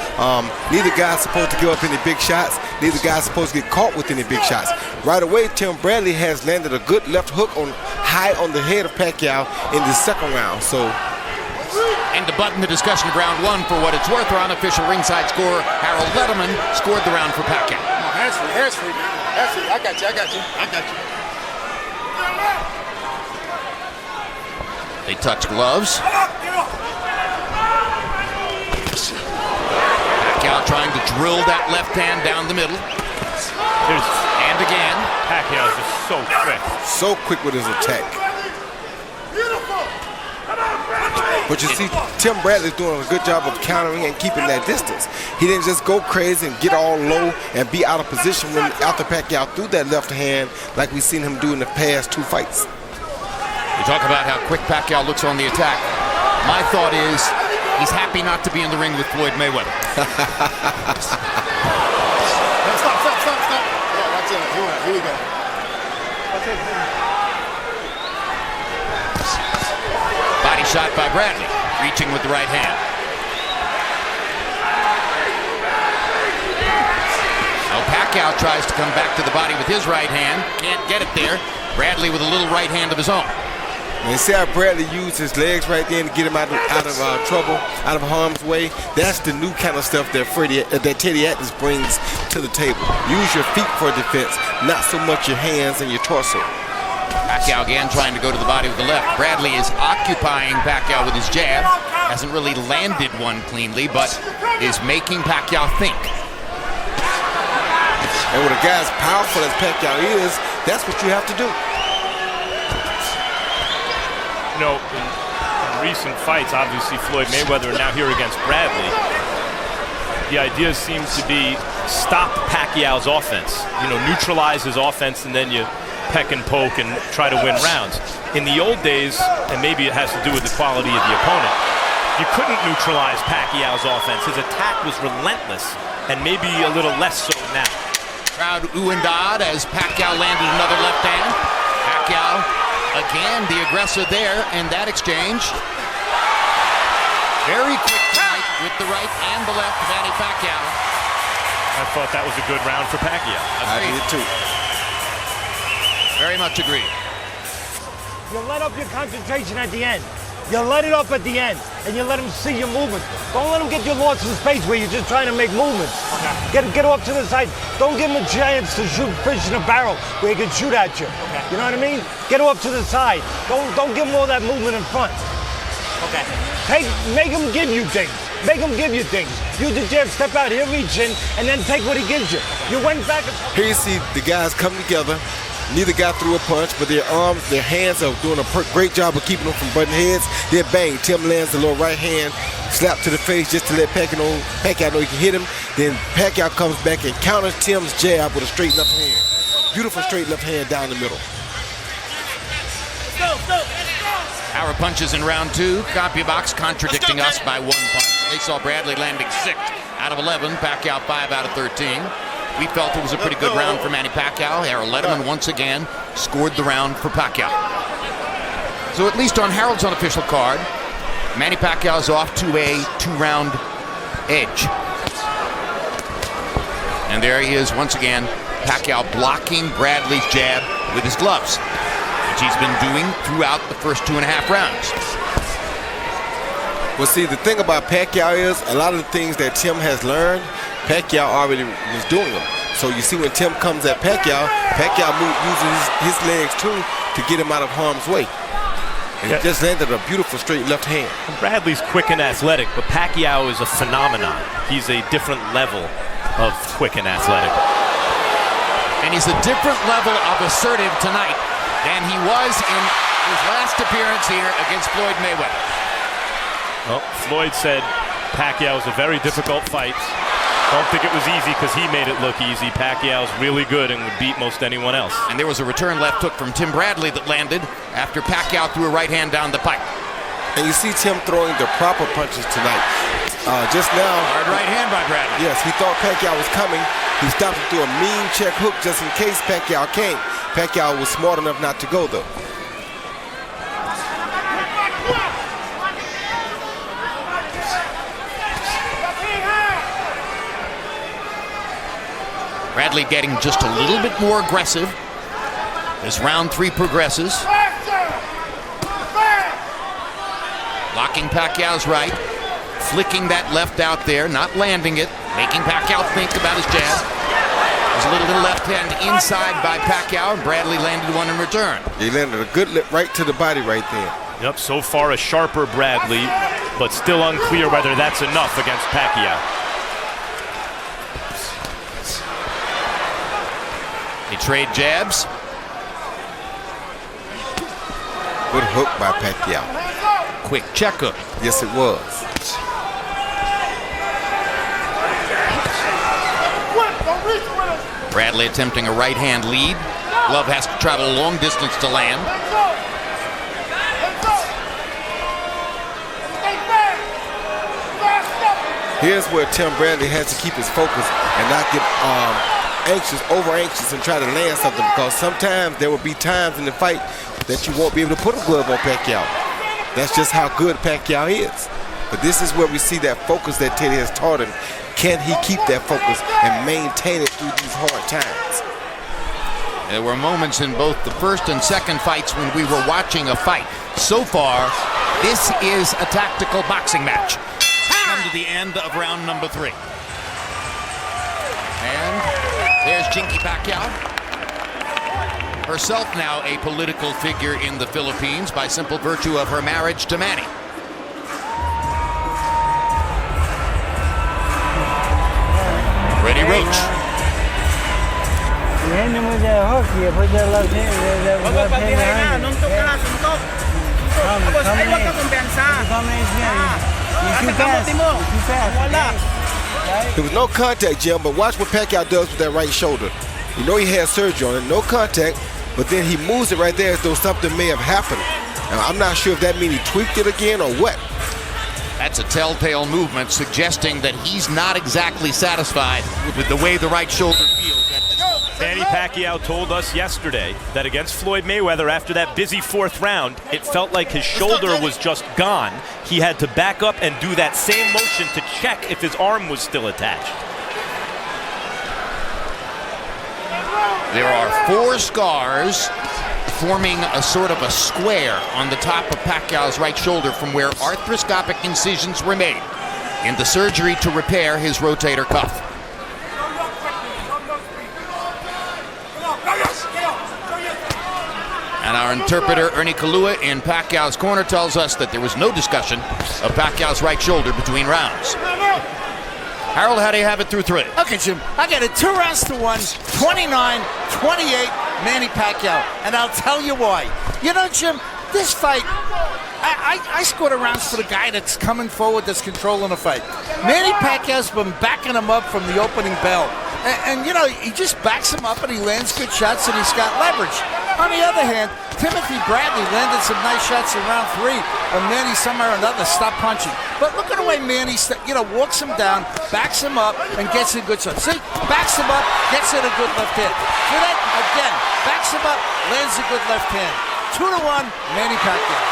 Neither guy's supposed to give up any big shots. Neither guy's supposed to get caught with any big shots. Right away, Tim Bradley has landed a good left hook high on the head of Pacquiao in the second round. So, and to button the discussion of round one, for what it's worth, our unofficial ringside scorer, Harold Letterman, scored the round for Pacquiao. Hands free. I got you. They touch gloves. Pacquiao trying to drill that left hand down the middle. And again. Pacquiao is just so quick. So quick with his attack. But you see, Tim Bradley's doing a good job of countering and keeping that distance. He didn't just go crazy and get all low and be out of position when after Pacquiao threw that left hand like we've seen him do in the past 2 fights. We talk about how quick Pacquiao looks on the attack. My thought is he's happy not to be in the ring with Floyd Mayweather. Stop. Yeah, watch it. Here we go. Body shot by Bradley, reaching with the right hand. Now Pacquiao tries to come back to the body with his right hand. Can't get it there. Bradley with a little right hand of his own. And you see how Bradley used his legs right there to get him out of trouble, out of harm's way. That's the new kind of stuff that Teddy Atlas brings to the table. Use your feet for defense, not so much your hands and your torso. Pacquiao again trying to go to the body with the left. Bradley is occupying Pacquiao with his jab. Hasn't really landed one cleanly, but is making Pacquiao think. And when a guy as powerful as Pacquiao is, that's what you have to do. You know, in recent fights, obviously Floyd Mayweather now here against Bradley, the idea seems to be stop Pacquiao's offense. You know, neutralize his offense, and then you peck and poke and try to win rounds. In the old days, and maybe it has to do with the quality of the opponent, you couldn't neutralize Pacquiao's offense. His attack was relentless, and maybe a little less so now. Crowd ooh and ah as Pacquiao landed another left hand. Pacquiao again the aggressor there in that exchange. Very quick tonight with the right and the left of Manny Pacquiao. I thought that was a good round for Pacquiao. I did too. Very much agreed. You let up your concentration at the end. You let it up at the end, and you let him see your movement. Don't let him get you lost in space where you're just trying to make movements. Okay. Get off to the side. Don't give him a chance to shoot fish in a barrel where he can shoot at you. Okay. You know what I mean? Get off to the side. Don't give him all that movement in front. Okay. Make him give you things. Make him give you things. You the jab, step out here, reach in, and then take what he gives you. You went back. Here you see the guys come together. Neither guy threw a punch, but their arms, their hands are doing a great job of keeping them from butting heads. Then bang, Tim lands a little right hand, slap to the face just to let Pacquiao know he can hit him. Then Pacquiao comes back and counters Tim's jab with a straight left hand. Beautiful straight left hand down the middle. Power punches in round two. CompuBox contradicting us by 1 punch. They saw Bradley landing 6 out of 11. Pacquiao 5 out of 13. We felt it was a pretty good round for Manny Pacquiao. Harold Letterman once again scored the round for Pacquiao. So at least on Harold's unofficial card, Manny Pacquiao's off to a 2-round edge. And there he is once again, Pacquiao blocking Bradley's jab with his gloves, which he's been doing throughout the first 2.5 rounds. Well, see, the thing about Pacquiao is a lot of the things that Tim has learned, Pacquiao already was doing them. So you see when Tim comes at Pacquiao, Pacquiao uses his legs too to get him out of harm's way. And he just landed a beautiful straight left hand. Bradley's quick and athletic, but Pacquiao is a phenomenon. He's a different level of quick and athletic. And he's a different level of assertive tonight than he was in his last appearance here against Floyd Mayweather. Well, Floyd said Pacquiao was a very difficult fight. Don't think it was easy because he made it look easy. Pacquiao's really good and would beat most anyone else. And there was a return left hook from Tim Bradley that landed after Pacquiao threw a right hand down the pipe. And you see Tim throwing the proper punches tonight. Just now. Hard right hand by Bradley. Yes, he thought Pacquiao was coming. He stopped him through a mean check hook just in case Pacquiao came. Pacquiao was smart enough not to go though. Bradley getting just a little bit more aggressive as round 3 progresses. Blocking Pacquiao's right, flicking that left out there, not landing it, making Pacquiao think about his jab. There's a little left hand inside by Pacquiao, and Bradley landed one in return. He landed a good lip right to the body right there. Yep, so far a sharper Bradley, but still unclear whether that's enough against Pacquiao. They trade jabs. Good hook by Pacquiao. Quick check hook. Yes, it was. Bradley attempting a right hand lead. Glove has to travel a long distance to land. Here's where Tim Bradley has to keep his focus and not get over anxious and try to land something, because sometimes there will be times in the fight that you won't be able to put a glove on Pacquiao. That's just how good Pacquiao is. But this is where we see that focus that Teddy has taught him. Can he keep that focus and maintain it through these hard times? There were moments in both the first and second fights when we were watching a fight. So far, this is a tactical boxing match. Come to the end of round number 3. And there's Chinky Pacquiao. Herself now a political figure in the Philippines by simple virtue of her marriage to Manny. Freddie Roach. There was no contact, Jim, but watch what Pacquiao does with that right shoulder. You know he had surgery on it, no contact, but then he moves it right there as though something may have happened. Now, I'm not sure if that means he tweaked it again or what. That's a telltale movement suggesting that he's not exactly satisfied with the way the right shoulder feels at this moment. Manny Pacquiao told us yesterday that against Floyd Mayweather, after that busy 4th round, it felt like his shoulder was just gone. He had to back up and do that same motion to check if his arm was still attached. There are 4 scars forming a sort of a square on the top of Pacquiao's right shoulder from where arthroscopic incisions were made in the surgery to repair his rotator cuff. And our interpreter, Ernie Kalua, in Pacquiao's corner tells us that there was no discussion of Pacquiao's right shoulder between rounds. Harold, how do you have it through 3? Okay, Jim, I got it 2 rounds to 1, 29-28, Manny Pacquiao, and I'll tell you why. You know, Jim, this fight, I scored the rounds for the guy that's coming forward, that's controlling the fight. Manny Pacquiao's been backing him up from the opening bell. And you know, he just backs him up and he lands good shots and he's got leverage. On the other hand, Timothy Bradley landed some nice shots in round 3, and Manny somehow or another stopped punching. But look at the way Manny, walks him down, backs him up, and gets a good shot. See, backs him up, gets in a good left hand. See that? Again, backs him up, lands a good left hand. 2-1, Manny Pacquiao.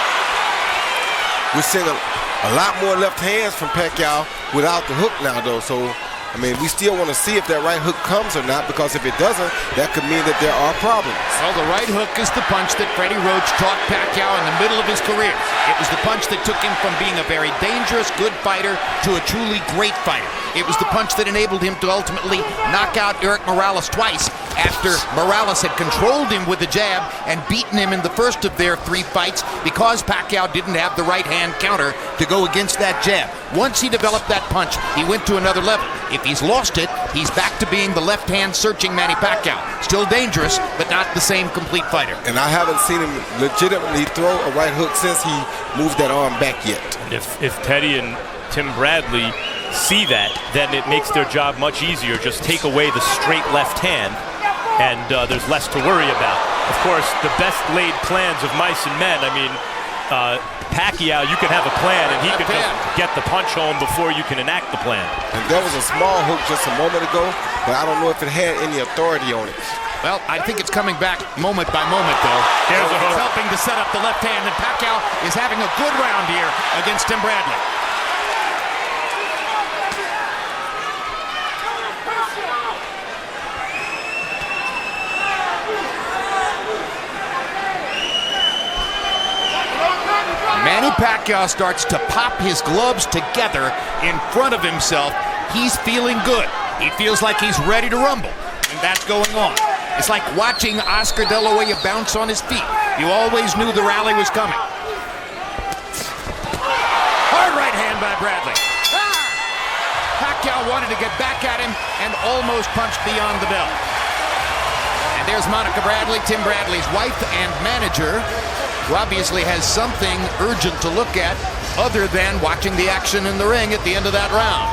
We're seeing a lot more left hands from Pacquiao without the hook now, though. So, I mean, we still want to see if that right hook comes or not, because if it doesn't, that could mean that there are problems. Well, the right hook is the punch that Freddie Roach taught Pacquiao in the middle of his career. It was the punch that took him from being a very dangerous, good fighter to a truly great fighter. It was the punch that enabled him to ultimately knock out Eric Morales twice after Morales had controlled him with the jab and beaten him in the first of their 3 fights because Pacquiao didn't have the right hand counter to go against that jab. Once he developed that punch, he went to another level. If he's lost it, he's back to being the left hand searching Manny Pacquiao. Still dangerous, but not the same complete fighter. And I haven't seen him legitimately throw a right hook since he moved that arm back yet. If Teddy and Tim Bradley see that, then it makes their job much easier. Just take away the straight left hand, and there's less to worry about. Of course, the best laid plans of mice and men. I mean, Pacquiao, you can have a plan, and he can just get the punch home before you can enact the plan. And there was a small hook just a moment ago, but I don't know if it had any authority on it. Well, I think it's coming back moment by moment, though. There's a hook. It's helping to set up the left hand, and Pacquiao is having a good round here against Tim Bradley. Manny Pacquiao starts to pop his gloves together in front of himself. He's feeling good. He feels like he's ready to rumble, and that's going on. It's like watching Oscar De La Hoya bounce on his feet. You always knew the rally was coming. Hard right hand by Bradley. Pacquiao wanted to get back at him and almost punched beyond the bell. And there's Monica Bradley, Tim Bradley's wife and manager, who obviously has something urgent to look at other than watching the action in the ring at the end of that round.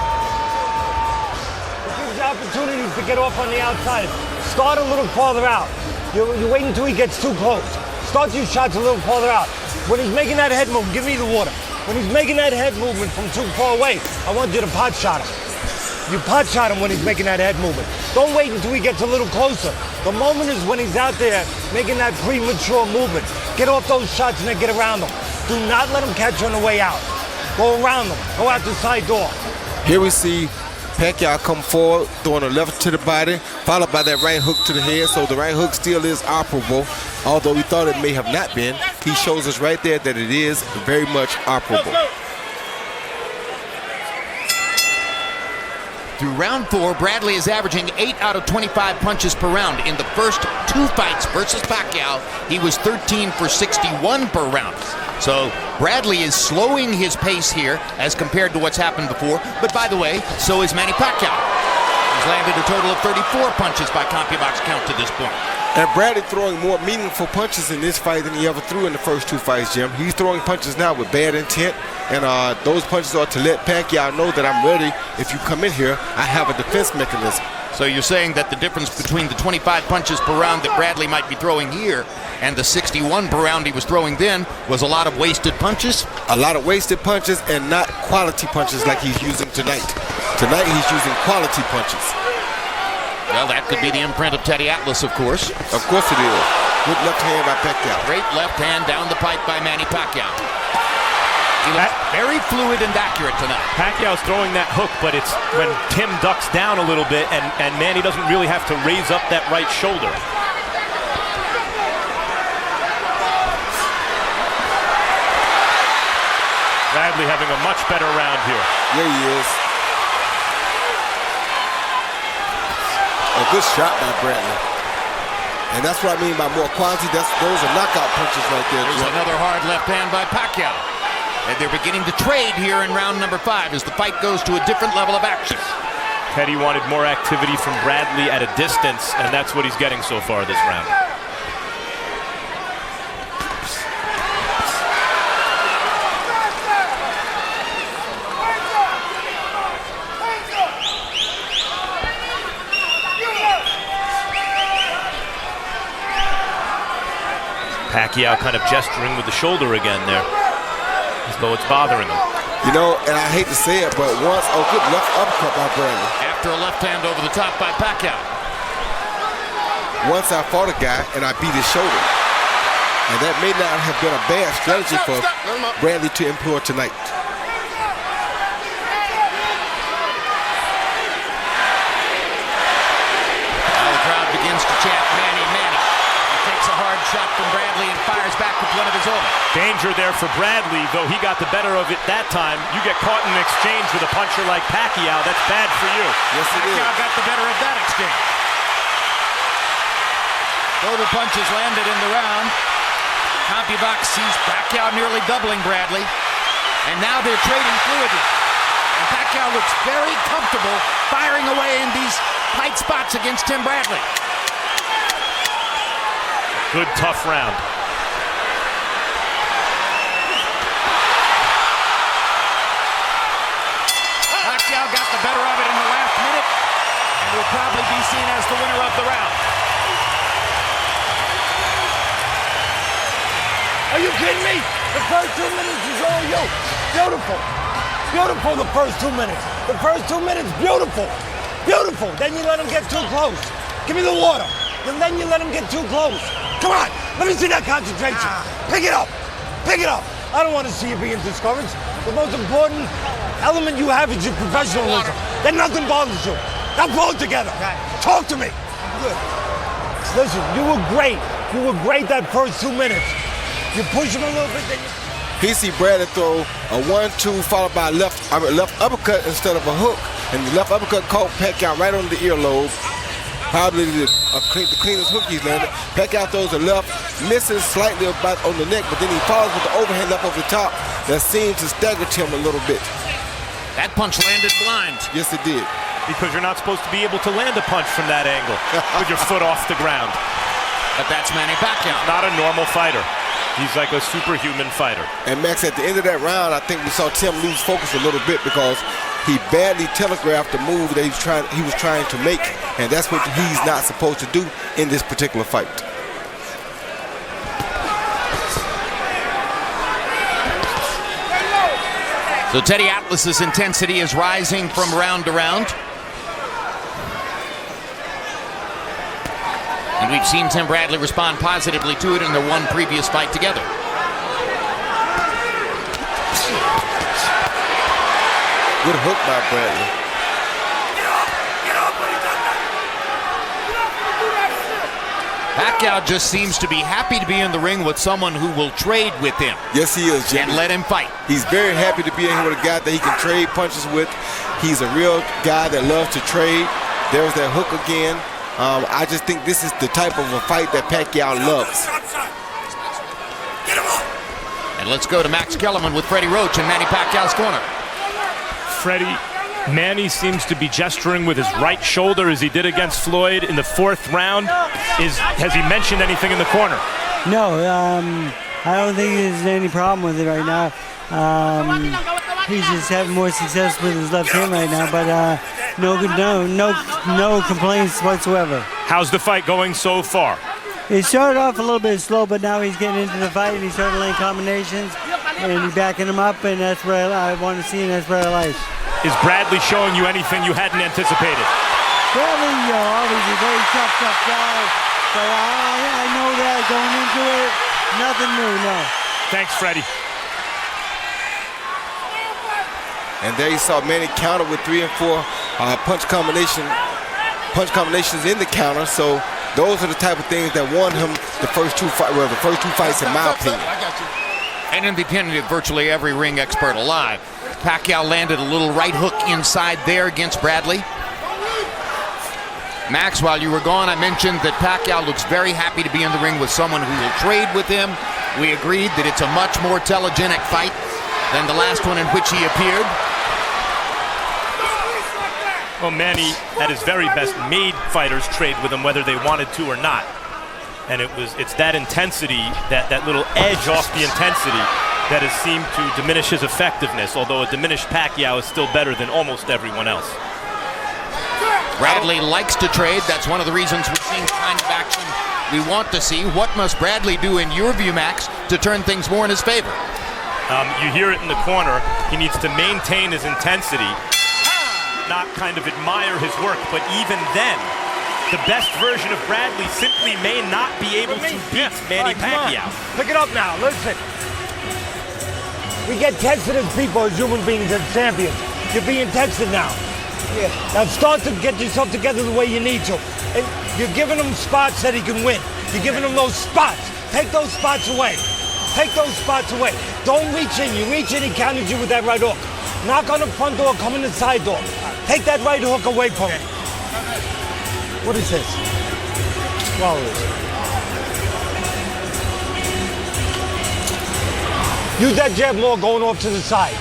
It gives you opportunities to get off on the outside. Start a little farther out. You wait until he gets too close. Start your shots a little farther out. When he's making that head move, give me the water. When he's making that head movement from too far away, I want you to pot shot him. You pot shot him when he's making that head movement. Don't wait until he gets a little closer. The moment is when he's out there making that premature movement. Get off those shots and then get around them. Do not let him catch you on the way out. Go around them. Go out the side door. Here we see Pacquiao come forward, throwing a left to the body, followed by that right hook to the head. So the right hook still is operable, although we thought it may have not been. He shows us right there that it is very much operable. Through round 4, Bradley is averaging 8 out of 25 punches per round. In the first 2 fights versus Pacquiao, he was 13 for 61 per round. So Bradley is slowing his pace here as compared to what's happened before. But by the way, so is Manny Pacquiao. He's landed a total of 34 punches by CompuBox count to this point. And Bradley throwing more meaningful punches in this fight than he ever threw in the first 2 fights, Jim. He's throwing punches now with bad intent, and those punches are to let Pacquiao know that I'm ready. If you come in here, I have a defense mechanism. So you're saying that the difference between the 25 punches per round that Bradley might be throwing here and the 61 per round he was throwing then was a lot of wasted punches? A lot of wasted punches and not quality punches like he's using tonight. Tonight he's using quality punches. Well, that could be the imprint of Teddy Atlas, of course. Of course it is. Good left hand by Pacquiao. Great left hand down the pipe by Manny Pacquiao. He looks very fluid and accurate tonight. Pacquiao's throwing that hook, but it's when Tim ducks down a little bit, and Manny doesn't really have to raise up that right shoulder. Bradley having a much better round here. Yeah, he is. A good shot by Bradley. And that's what I mean by more quality. Those are knockout punches right there. There's another hard left hand by Pacquiao. And they're beginning to trade here in round number 5 as the fight goes to a different level of action. Teddy wanted more activity from Bradley at a distance, and that's what he's getting so far this round. Pacquiao kind of gesturing with the shoulder again there, as though it's bothering him. You know, and I hate to say it, but once, good left uppercut by Bradley. After a left hand over the top by Pacquiao. Once I fought a guy and I beat his shoulder. And that may not have been a bad strategy for Bradley to employ tonight. Now the crowd begins to chant Manny, Manny. He takes a hard shot from Bradley and fires back with one of his own. Danger there for Bradley, though he got the better of it that time. You get caught in an exchange with a puncher like Pacquiao, that's bad for you. Yes, it is. Pacquiao got the better of that exchange. Total punches landed in the round. CompuBox sees Pacquiao nearly doubling Bradley. And now they're trading fluidly. And Pacquiao looks very comfortable firing away in these tight spots against Tim Bradley. Good, tough round. Pacquiao got the better of it in the last minute and will probably be seen as the winner of the round. Are you kidding me? The first 2 minutes is all you. Beautiful. Beautiful, the first 2 minutes. The first 2 minutes, beautiful. Beautiful. Then you let him get too close. Give me the water. And then you let him get too close. Come on. Let me see that concentration. Pick it up. Pick it up. I don't want to see you being discouraged. The most important element you have is your professionalism. Then nothing bothers you. Now pull it together. Talk to me. Good. Listen, you were great. You were great that first 2 minutes. You push him a little bit, then you... He see Bradley throw a 1-2 followed by a left uppercut instead of a hook. And the left uppercut caught Pacquiao right on the earlobe. Probably the cleanest hook he's landed. Pacquiao throws a left, misses slightly about on the neck, but then he follows with the overhand left over the top. That seems to stagger him a little bit. That punch landed blind. Yes, it did. Because you're not supposed to be able to land a punch from that angle with your foot off the ground. But that's Manny Pacquiao. Not a normal fighter. He's like a superhuman fighter. And Max, at the end of that round, I think we saw Tim lose focus a little bit because he badly telegraphed the move that he was trying to make, and that's what he's not supposed to do in this particular fight. So Teddy Atlas's intensity is rising from round to round. And we've seen Tim Bradley respond positively to it in their one previous fight together. Good hook by Bradley. Pacquiao just seems to be happy to be in the ring with someone who will trade with him. Yes, he is, Jimmy. And let him fight. He's very happy to be in here with a guy that he can trade punches with. He's a real guy that loves to trade. There's that hook again. I just think this is the type of a fight that Pacquiao loves. And let's go to Max Kellerman with Freddie Roach in Manny Pacquiao's corner. Freddie, Manny seems to be gesturing with his right shoulder as he did against Floyd in the fourth round. Has he mentioned anything in the corner? No, I don't think there's any problem with it right now. He's just having more success with his left hand right now, but no complaints whatsoever. How's the fight going so far? It started off a little bit slow, but now he's getting into the fight and he's starting to land combinations and he's backing him up, and that's what I want to see and that's what I like. Is Bradley showing you anything you hadn't anticipated? Bradley, always a very tough guy, but I know that going into it, nothing new, no. Thanks, Freddie. And there you saw Manny counter with 3 and 4 punch combinations in the counter. So those are the type of things that won him the first two fights, in my opinion. And in the opinion of virtually every ring expert alive, Pacquiao landed a little right hook inside there against Bradley. Max, while you were gone, I mentioned that Pacquiao looks very happy to be in the ring with someone who will trade with him. We agreed that it's a much more telegenic fight than the last one in which he appeared. Well, Manny, at his very best, made fighters trade with him whether they wanted to or not. And it's that intensity, that little edge off the intensity that has seemed to diminish his effectiveness, although a diminished Pacquiao is still better than almost everyone else. Bradley likes to trade. That's one of the reasons we're seeing the kind of action we want to see. What must Bradley do, in your view, Max, to turn things more in his favor? You hear it in the corner. He needs to maintain his intensity, not kind of admire his work, but even then, the best version of Bradley simply may not be able to beat Manny Pacquiao. Pick it up now. Listen. We get tested as people, as human beings, as champions. You're being tested now. Yeah. Now start to get yourself together the way you need to. And you're giving him spots that he can win. You're giving him those spots. Take those spots away. Take those spots away. Don't reach in. You reach in, he countered you with that right hook. Knock on the front door, come in the side door. Take that right hook away from him. What is this? Swallow this. Use that jab more going off to the side.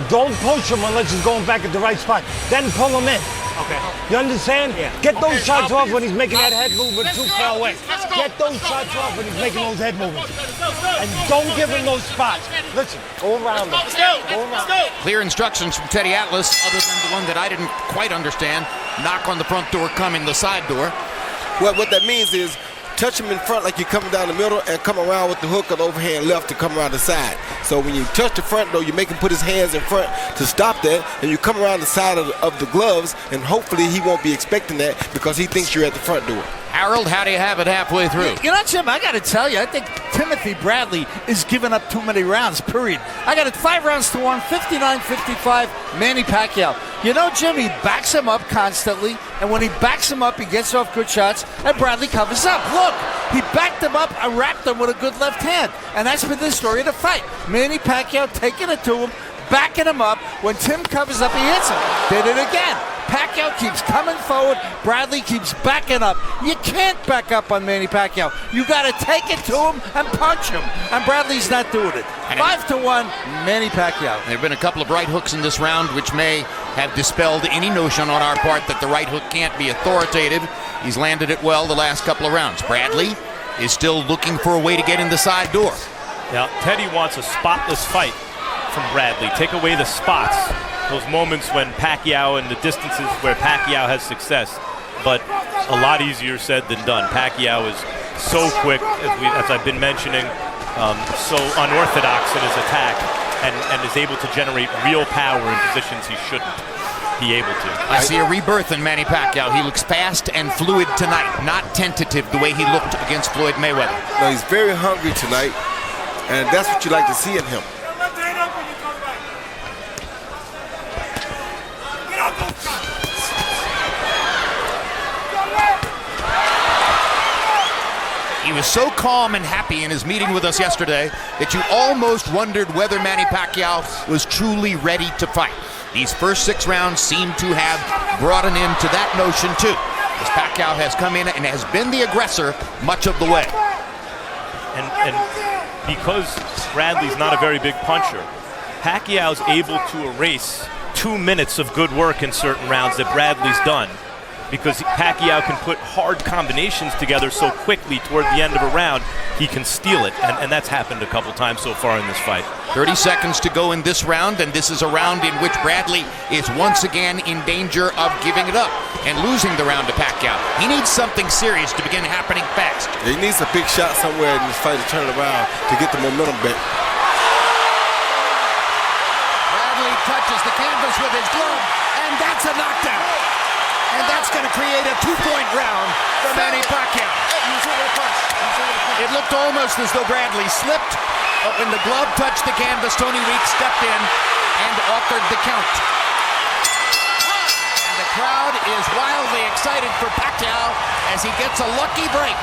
Don't push him unless he's going back at the right spot. Then pull him in. Okay. You understand? Yeah. Get those shots off when he's making that head movement too far away. Get those shots off when he's making those head movements. And don't give him those spots. Listen, go around him. Go around. Clear instructions from Teddy Atlas, other than the one that I didn't quite understand. Knock on the front door, come in the side door. What that means is touch him in front like you're coming down the middle and come around with the hook of the overhand left to come around the side. So when you touch the front door, you make him put his hands in front to stop that, and you come around the side of the gloves, and hopefully he won't be expecting that because he thinks you're at the front door. Harold, how do you have it halfway through? You know, Jim, I got to tell you, I think Timothy Bradley is giving up too many rounds, period. I got it 5 rounds to 1, 59-55, Manny Pacquiao. You know, Jim, he backs him up constantly, and when he backs him up, he gets off good shots, and Bradley covers up. Look, he backed him up and wrapped him with a good left hand, and that's been the story of the fight. Manny Pacquiao taking it to him, backing him up. When Tim covers up, he hits him. Did it again. Pacquiao keeps coming forward. Bradley keeps backing up. You can't back up on Manny Pacquiao. You got to take it to him and punch him. And Bradley's not doing it. 5-1, Manny Pacquiao. There have been a couple of right hooks in this round, which may have dispelled any notion on our part that the right hook can't be authoritative. He's landed it well the last couple of rounds. Bradley is still looking for a way to get in the side door. Now, Teddy wants a spotless fight from Bradley. Take away the spots. Those moments when Pacquiao and the distances where Pacquiao has success, but a lot easier said than done. Pacquiao is so quick, as I've been mentioning, so unorthodox in his attack, and is able to generate real power in positions he shouldn't be able to. I see a rebirth in Manny Pacquiao. He looks fast and fluid tonight, not tentative the way he looked against Floyd Mayweather. No, he's very hungry tonight, and that's what you like to see in him. He was so calm and happy in his meeting with us yesterday that you almost wondered whether Manny Pacquiao was truly ready to fight. These first 6 rounds seem to have brought an end to that notion too, as Pacquiao has come in and has been the aggressor much of the way. And because Bradley's not a very big puncher, Pacquiao's able to erase 2 minutes of good work in certain rounds that Bradley's done, because Pacquiao can put hard combinations together so quickly toward the end of a round, he can steal it, and that's happened a couple times so far in this fight. 30 seconds to go in this round, and this is a round in which Bradley is once again in danger of giving it up and losing the round to Pacquiao. He needs something serious to begin happening fast. He needs a big shot somewhere in this fight to turn it around to get the momentum back. Bradley touches the canvas with his glove, and that's a knockdown. And that's going to create a 2-point round for Manny Pacquiao. It looked almost as though Bradley slipped, but when the glove touched the canvas, Tony Weeks stepped in and authored the count. And the crowd is wildly excited for Pacquiao as he gets a lucky break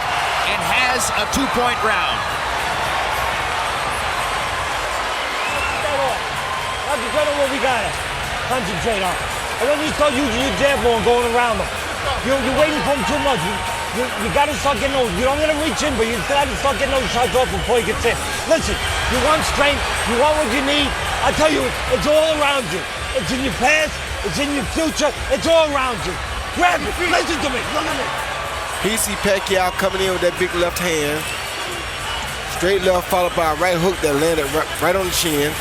and has a 2-point round. Concentrate on what we got to concentrate on. And then you start using your jab more and going around them. You're waiting for them too much. You got to start getting those. You don't want to reach in, but you got to start getting those shots off before you get in. Listen, you want strength. You want what you need. I tell you, it's all around you. It's in your past. It's in your future. It's all around you. Grab it. Listen to me. Look at me. He see Pacquiao coming in with that big left hand. Straight left followed by a right hook that landed right on the chin.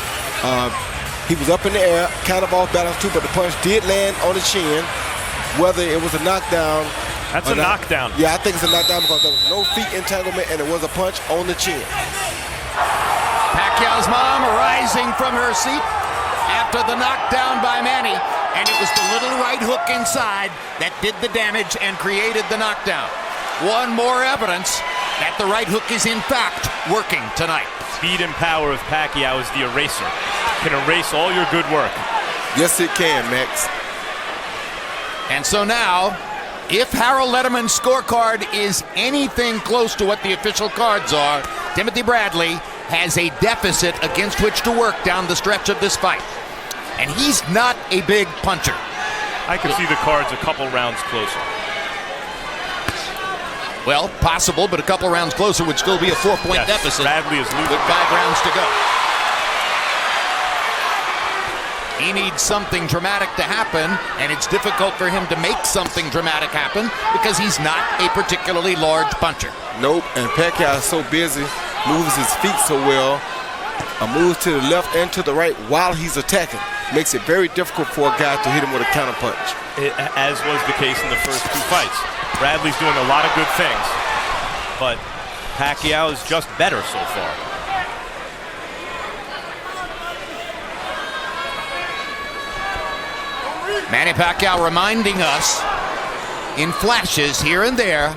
He was up in the air, kind of off balance too, but the punch did land on the chin. Whether it was a knockdown. That's a knockdown. Yeah, I think it's a knockdown because there was no feet entanglement and it was a punch on the chin. Pacquiao's mom rising from her seat after the knockdown by Manny. and it was the little right hook inside that did the damage and created the knockdown. One more evidence that the right hook is in fact working tonight. Speed and power of Pacquiao is the eraser. Can erase all your good work. Yes, it can, Max. And so now, if Harold Letterman's scorecard is anything close to what the official cards are, Timothy Bradley has a deficit against which to work down the stretch of this fight. And he's not a big puncher. I can see the cards a couple rounds closer. Well, possible, but a couple rounds closer would still be a 4-point deficit. Bradley is losing with 5 rounds to go. He needs something dramatic to happen, and it's difficult for him to make something dramatic happen because he's not a particularly large puncher. Nope, and Pacquiao is so busy, moves his feet so well, moves to the left and to the right while he's attacking. Makes it very difficult for a guy to hit him with a counterpunch. As was the case in the first 2 fights. Bradley's doing a lot of good things, but Pacquiao is just better so far. Manny Pacquiao reminding us in flashes here and there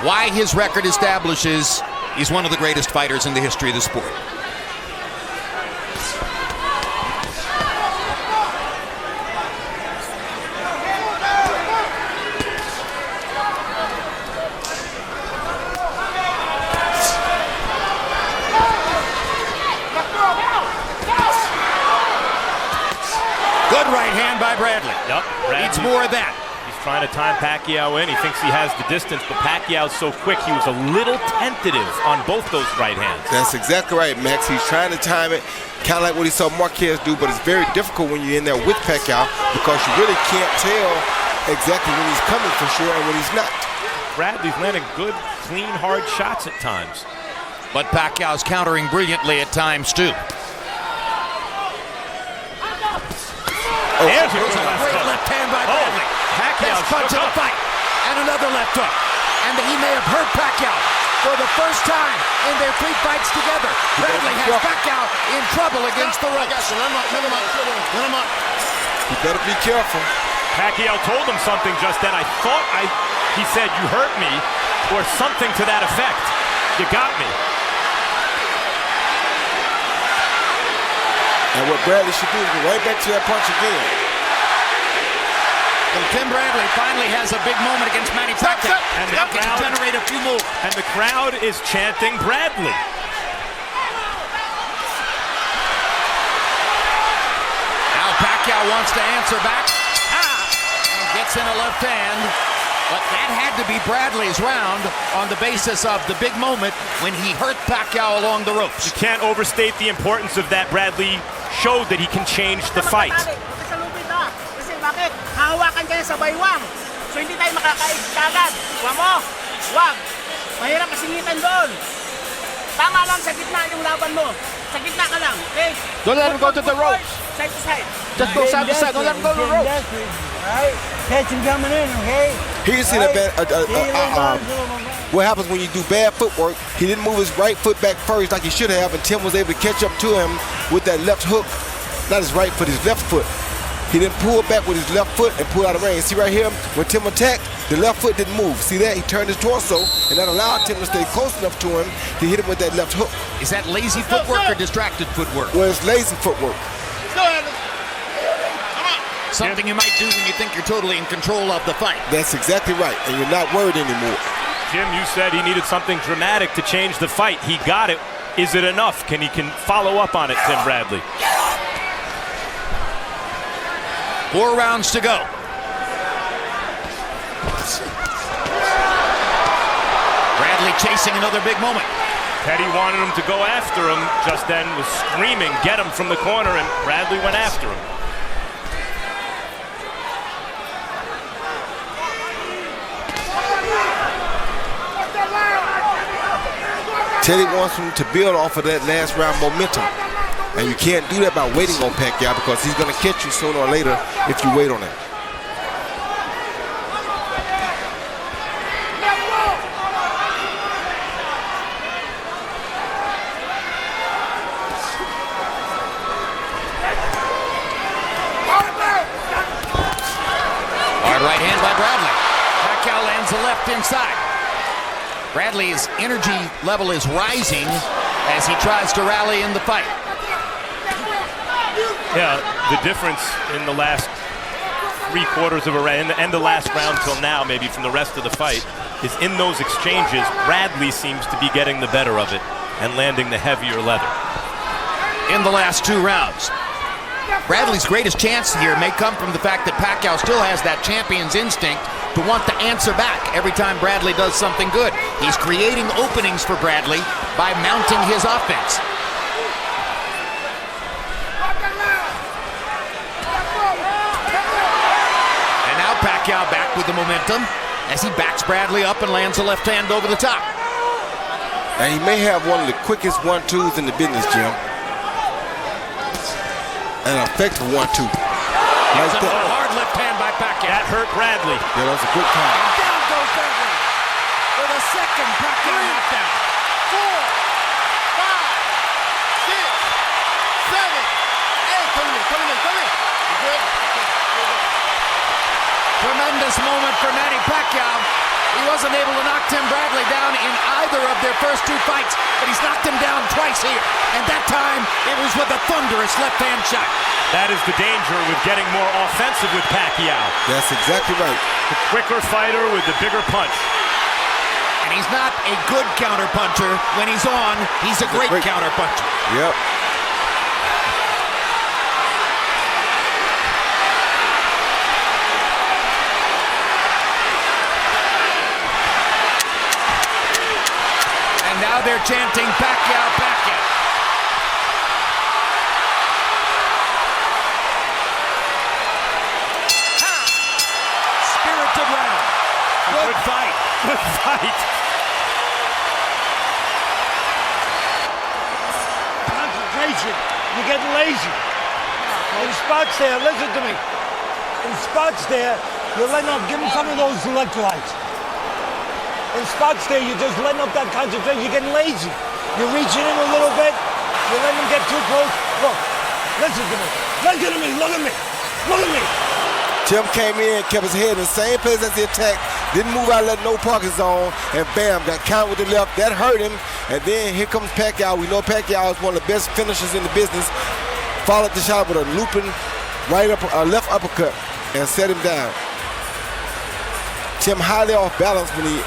why his record establishes he's one of the greatest fighters in the history of the sport. Good right hand by Bradley. Yep, Bradley needs more of that. He's trying to time Pacquiao in. He thinks he has the distance, but Pacquiao's so quick, he was a little tentative on both those right hands. That's exactly right, Max. He's trying to time it, kind of like what he saw Marquez do, but it's very difficult when you're in there with Pacquiao because you really can't tell exactly when he's coming for sure and when he's not. Bradley's landing good, clean, hard shots at times. But Pacquiao's countering brilliantly at times, too. There's a great left hand by Bradley. Best punch of the fight. And another left hook. And he may have hurt Pacquiao for the first time in their 3 fights together. Bradley has Pacquiao in trouble against the ropes. Let him up. You better be careful. Pacquiao told him something just then. He said, "You hurt me," or something to that effect. You got me. And what Bradley should do is go right back to that punch again. And Tim Bradley finally has a big moment against Manny Pacquiao. And now can generate a few more. And the crowd is chanting Bradley. Now Pacquiao wants to answer back. And gets in a left hand. But that had to be Bradley's round on the basis of the big moment when he hurt Pacquiao along the ropes. You can't overstate the importance of that. Bradley showed that he can change the fight. Kasi bakit? Hahawakan kayo sa baywang. So hindi tayo makakaig kagad. Huwag mo. Huwag. Mahirap kasingitan doon. Tama lang sa gitna yung laban mo. Sa gitna ka lang. Okay? Don't let him go to the ropes. Side to side. Just go side to side. Don't let him go to the ropes. Right? Catch him coming in, okay? Here's what happens when you do bad footwork. He didn't move his right foot back first like he should have, and Tim was able to catch up to him with that left hook. Not his right foot, his left foot. He didn't pull back with his left foot and pull out of range. See right here, when Tim attacked, the left foot didn't move. See that? He turned his torso, and that allowed Tim to stay close enough to him to hit him with that left hook. Is that lazy footwork or distracted footwork? Well, it's lazy footwork. Something you might do when you think you're totally in control of the fight. That's exactly right, and you're not worried anymore. Jim, you said he needed something dramatic to change the fight. He got it. Is it enough? Can follow up on it, Tim Bradley? 4 rounds to go. Bradley chasing another big moment. Teddy wanted him to go after him just then, was screaming, "Get him," from the corner, and Bradley went after him. Teddy wants him to build off of that last round momentum. And you can't do that by waiting on Pacquiao because he's going to catch you sooner or later if you wait on him. right hand by Bradley. Pacquiao lands a left inside. Bradley's energy level is rising as he tries to rally in the fight. Yeah, the difference in the last 3/4 of a round and the last round till now, maybe from the rest of the fight, is in those exchanges, Bradley seems to be getting the better of it and landing the heavier leather. In the last 2 rounds. Bradley's greatest chance here may come from the fact that Pacquiao still has that champion's instinct to want to answer back every time Bradley does something good. He's creating openings for Bradley by mounting his offense. And now Pacquiao back with the momentum as he backs Bradley up and lands a left hand over the top. And he may have one of the quickest 1-2s in the business, Jim. An effective 1-2. Right there. A hard left hand by Pacquiao. That hurt Bradley. Yeah, that was a good time. And down goes Bradley for the second Pacquiao knockdown. 4, 5, 6, 7. Hey, come in. You good? Tremendous moment for Manny Pacquiao. He wasn't able to knock Tim Bradley down in either of their first 2 fights, but he's knocked him down twice here. And that time, it was with a thunderous left-hand shot. That is the danger with getting more offensive with Pacquiao. That's exactly right. The quicker fighter with the bigger punch. And he's not a good counter-puncher. When he's on, he's a great counter-puncher. Yep. Now they're chanting Pacquiao, Pacquiao. Spirited round. Good fight. Good fight. Concentration. You're getting lazy. In spots there, listen to me. In spots there, you're letting up, give him some of those electrolytes. In spots there, you're just letting up that concentration. You're getting lazy. You're reaching in a little bit. You're letting him get too close. Look, listen to me. Listen to me. Look at me. Look at me. Tim came in, kept his head in the same place as the attack, didn't move out, let no pocket zone, and bam, got counted with the left. That hurt him. And then here comes Pacquiao. We know Pacquiao is one of the best finishers in the business. Followed the shot with a looping left uppercut and set him down. Tim highly off balance when he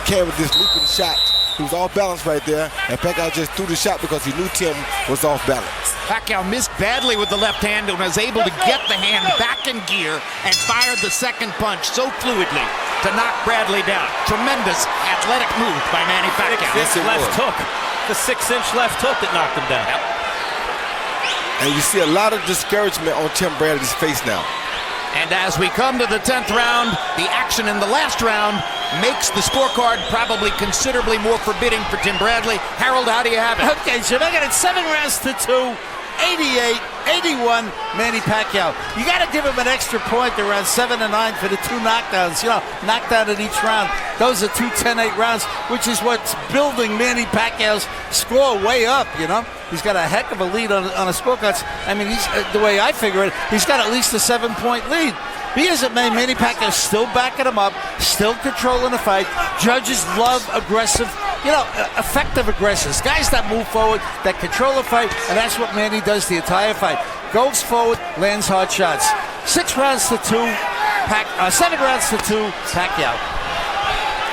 came with this looping shot. He was off balance right there, and Pacquiao just threw the shot because he knew Tim was off balance. Pacquiao missed badly with the left hand and was able to get the hand back in gear and fired the second punch so fluidly to knock Bradley down. Tremendous athletic move by Manny Pacquiao. This left hook. The 6-inch left hook that knocked him down. Yep. And you see a lot of discouragement on Tim Bradley's face now. And as we come to the 10th round, the action in the last round makes the scorecard probably considerably more forbidding for Tim Bradley. Harold, how do you have it? Okay, Jim, I got it 7 rounds to 2, 88-81, Manny Pacquiao. You got to give him an extra point around 7 and 9 for the 2 knockdowns. You know, knockdown in each round. Those are 2 10-8 rounds, which is what's building Manny Pacquiao's score way up, you know. He's got a heck of a lead on a scorecard. I mean, he's the way I figure it, he's got at least a 7-point lead. Be as it may, Manny Pacquiao still backing him up, still controlling the fight. Judges love aggressive, you know, effective aggressors. Guys that move forward, that control the fight, and that's what Manny does the entire fight. Goes forward, lands hard shots. 6 rounds to 2, 7 rounds to 2, Pacquiao.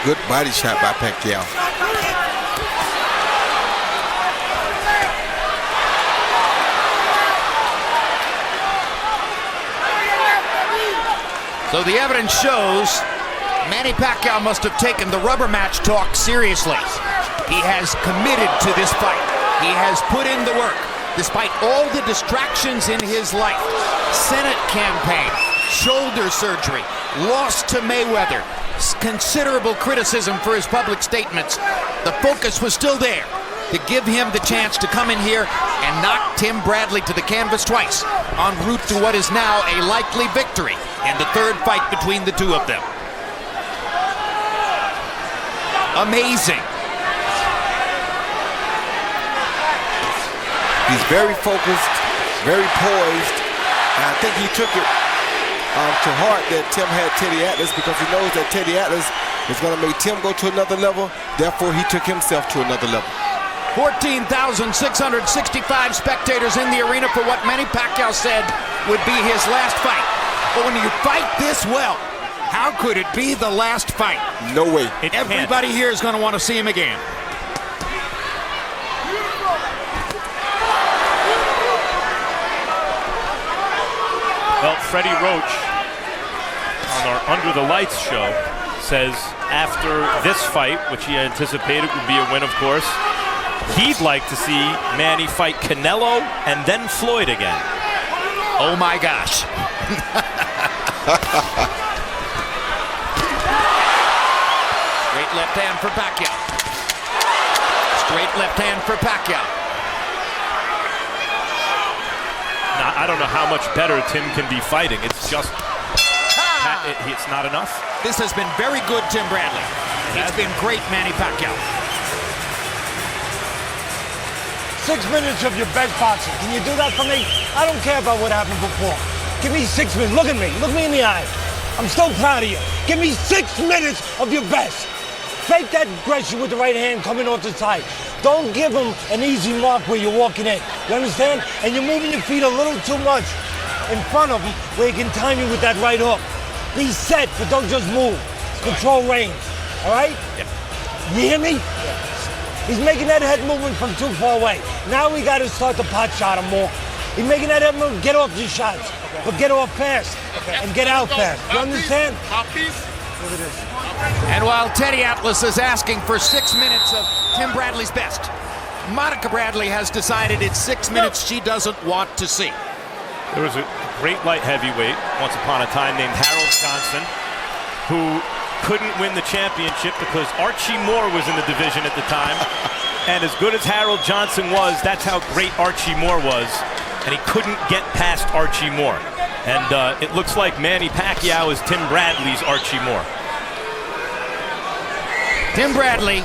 Good body shot by Pacquiao. So the evidence shows Manny Pacquiao must have taken the rubber match talk seriously. He has committed to this fight. He has put in the work, despite all the distractions in his life. Senate campaign, shoulder surgery, loss to Mayweather, considerable criticism for his public statements. The focus was still there to give him the chance to come in here and knock Tim Bradley to the canvas twice, en route to what is now a likely victory in the 3rd fight between the 2 of them. Amazing. He's very focused, very poised, and I think he took it to heart that Tim had Teddy Atlas, because he knows that Teddy Atlas is going to make Tim go to another level. Therefore, he took himself to another level. 14,665 spectators in the arena for what Manny Pacquiao said would be his last fight. But when you fight this well, how could it be the last fight? No way. Everybody here is going to want to see him again. Well, Freddie Roach on our Under the Lights show says after this fight, which he anticipated would be a win, of course, he'd like to see Manny fight Canelo and then Floyd again. Oh my gosh. Straight left hand for Pacquiao. Straight left hand for Pacquiao. Now, I don't know how much better Tim can be fighting. It's just, it's not enough. This has been very good, Tim Bradley. It's been great, Manny Pacquiao. 6 minutes of your best boxing. Can you do that for me? I don't care about what happened before. Give me 6 minutes. Look at me. Look me in the eye. I'm so proud of you. Give me 6 minutes of your best. Fake that aggression with the right hand coming off the side. Don't give him an easy mark where you're walking in. You understand? And you're moving your feet a little too much in front of him where he can time you with that right hook. Be set, but don't just move. Control range. All right? Yep. You hear me? He's making that head movement from too far away. Now we got to start to pot shot him more. He's making that head movement. Get off your shots, but get off fast and get out fast. You understand? And while Teddy Atlas is asking for 6 minutes of Tim Bradley's best, Monica Bradley has decided it's 6 minutes she doesn't want to see. There was a great light heavyweight once upon a time named Harold Johnson who couldn't win the championship because Archie Moore was in the division at the time. And as good as Harold Johnson was, that's how great Archie Moore was. And he couldn't get past Archie Moore. And it looks like Manny Pacquiao is Tim Bradley's Archie Moore. Tim Bradley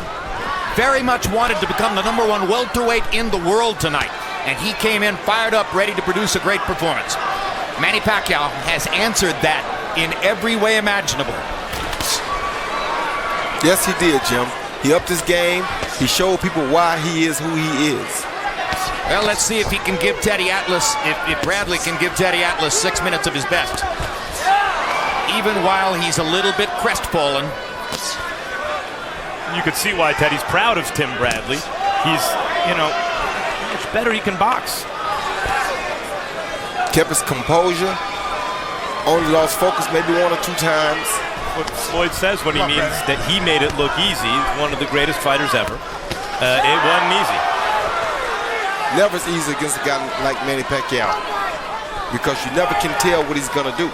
very much wanted to become the #1 welterweight in the world tonight. And he came in fired up, ready to produce a great performance. Manny Pacquiao has answered that in every way imaginable. Yes, he did, Jim. He upped his game. He showed people why he is who he is. Well, let's see if he can give Teddy Atlas, if Bradley can give Teddy Atlas 6 minutes of his best. Even while he's a little bit crestfallen. You could see why Teddy's proud of Tim Bradley. He's, you know, much better he can box. Kept his composure. Only lost focus maybe 1 or 2 times. What Floyd says when he means that he made it look easy. He's one of the greatest fighters ever. It wasn't easy. Never is easy against a guy like Manny Pacquiao, because you never can tell what he's gonna do.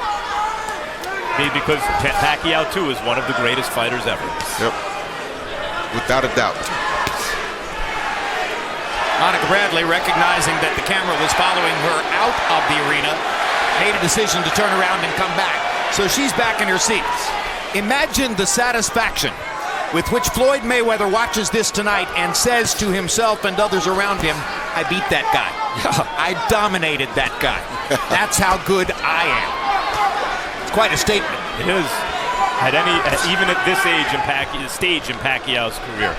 Because Pacquiao too is one of the greatest fighters ever. Yep, without a doubt. Monica Bradley, recognizing that the camera was following her out of the arena, made a decision to turn around and come back. So she's back in her seat. Imagine the satisfaction with which Floyd Mayweather watches this tonight and says to himself and others around him, I beat that guy. I dominated that guy. That's how good I am. It's quite a statement. It is. Even at this stage in Pacquiao's career.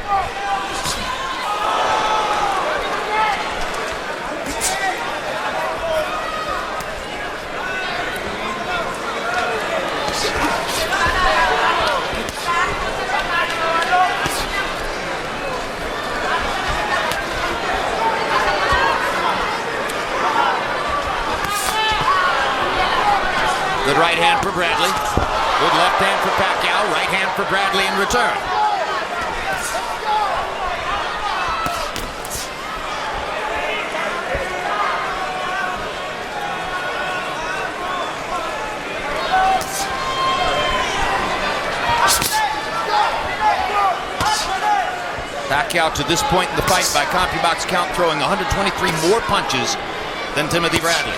Good right hand for Bradley. Good left hand for Pacquiao. Right hand for Bradley in return. Pacquiao to this point in the fight by CompuBox count throwing 123 more punches than Timothy Bradley.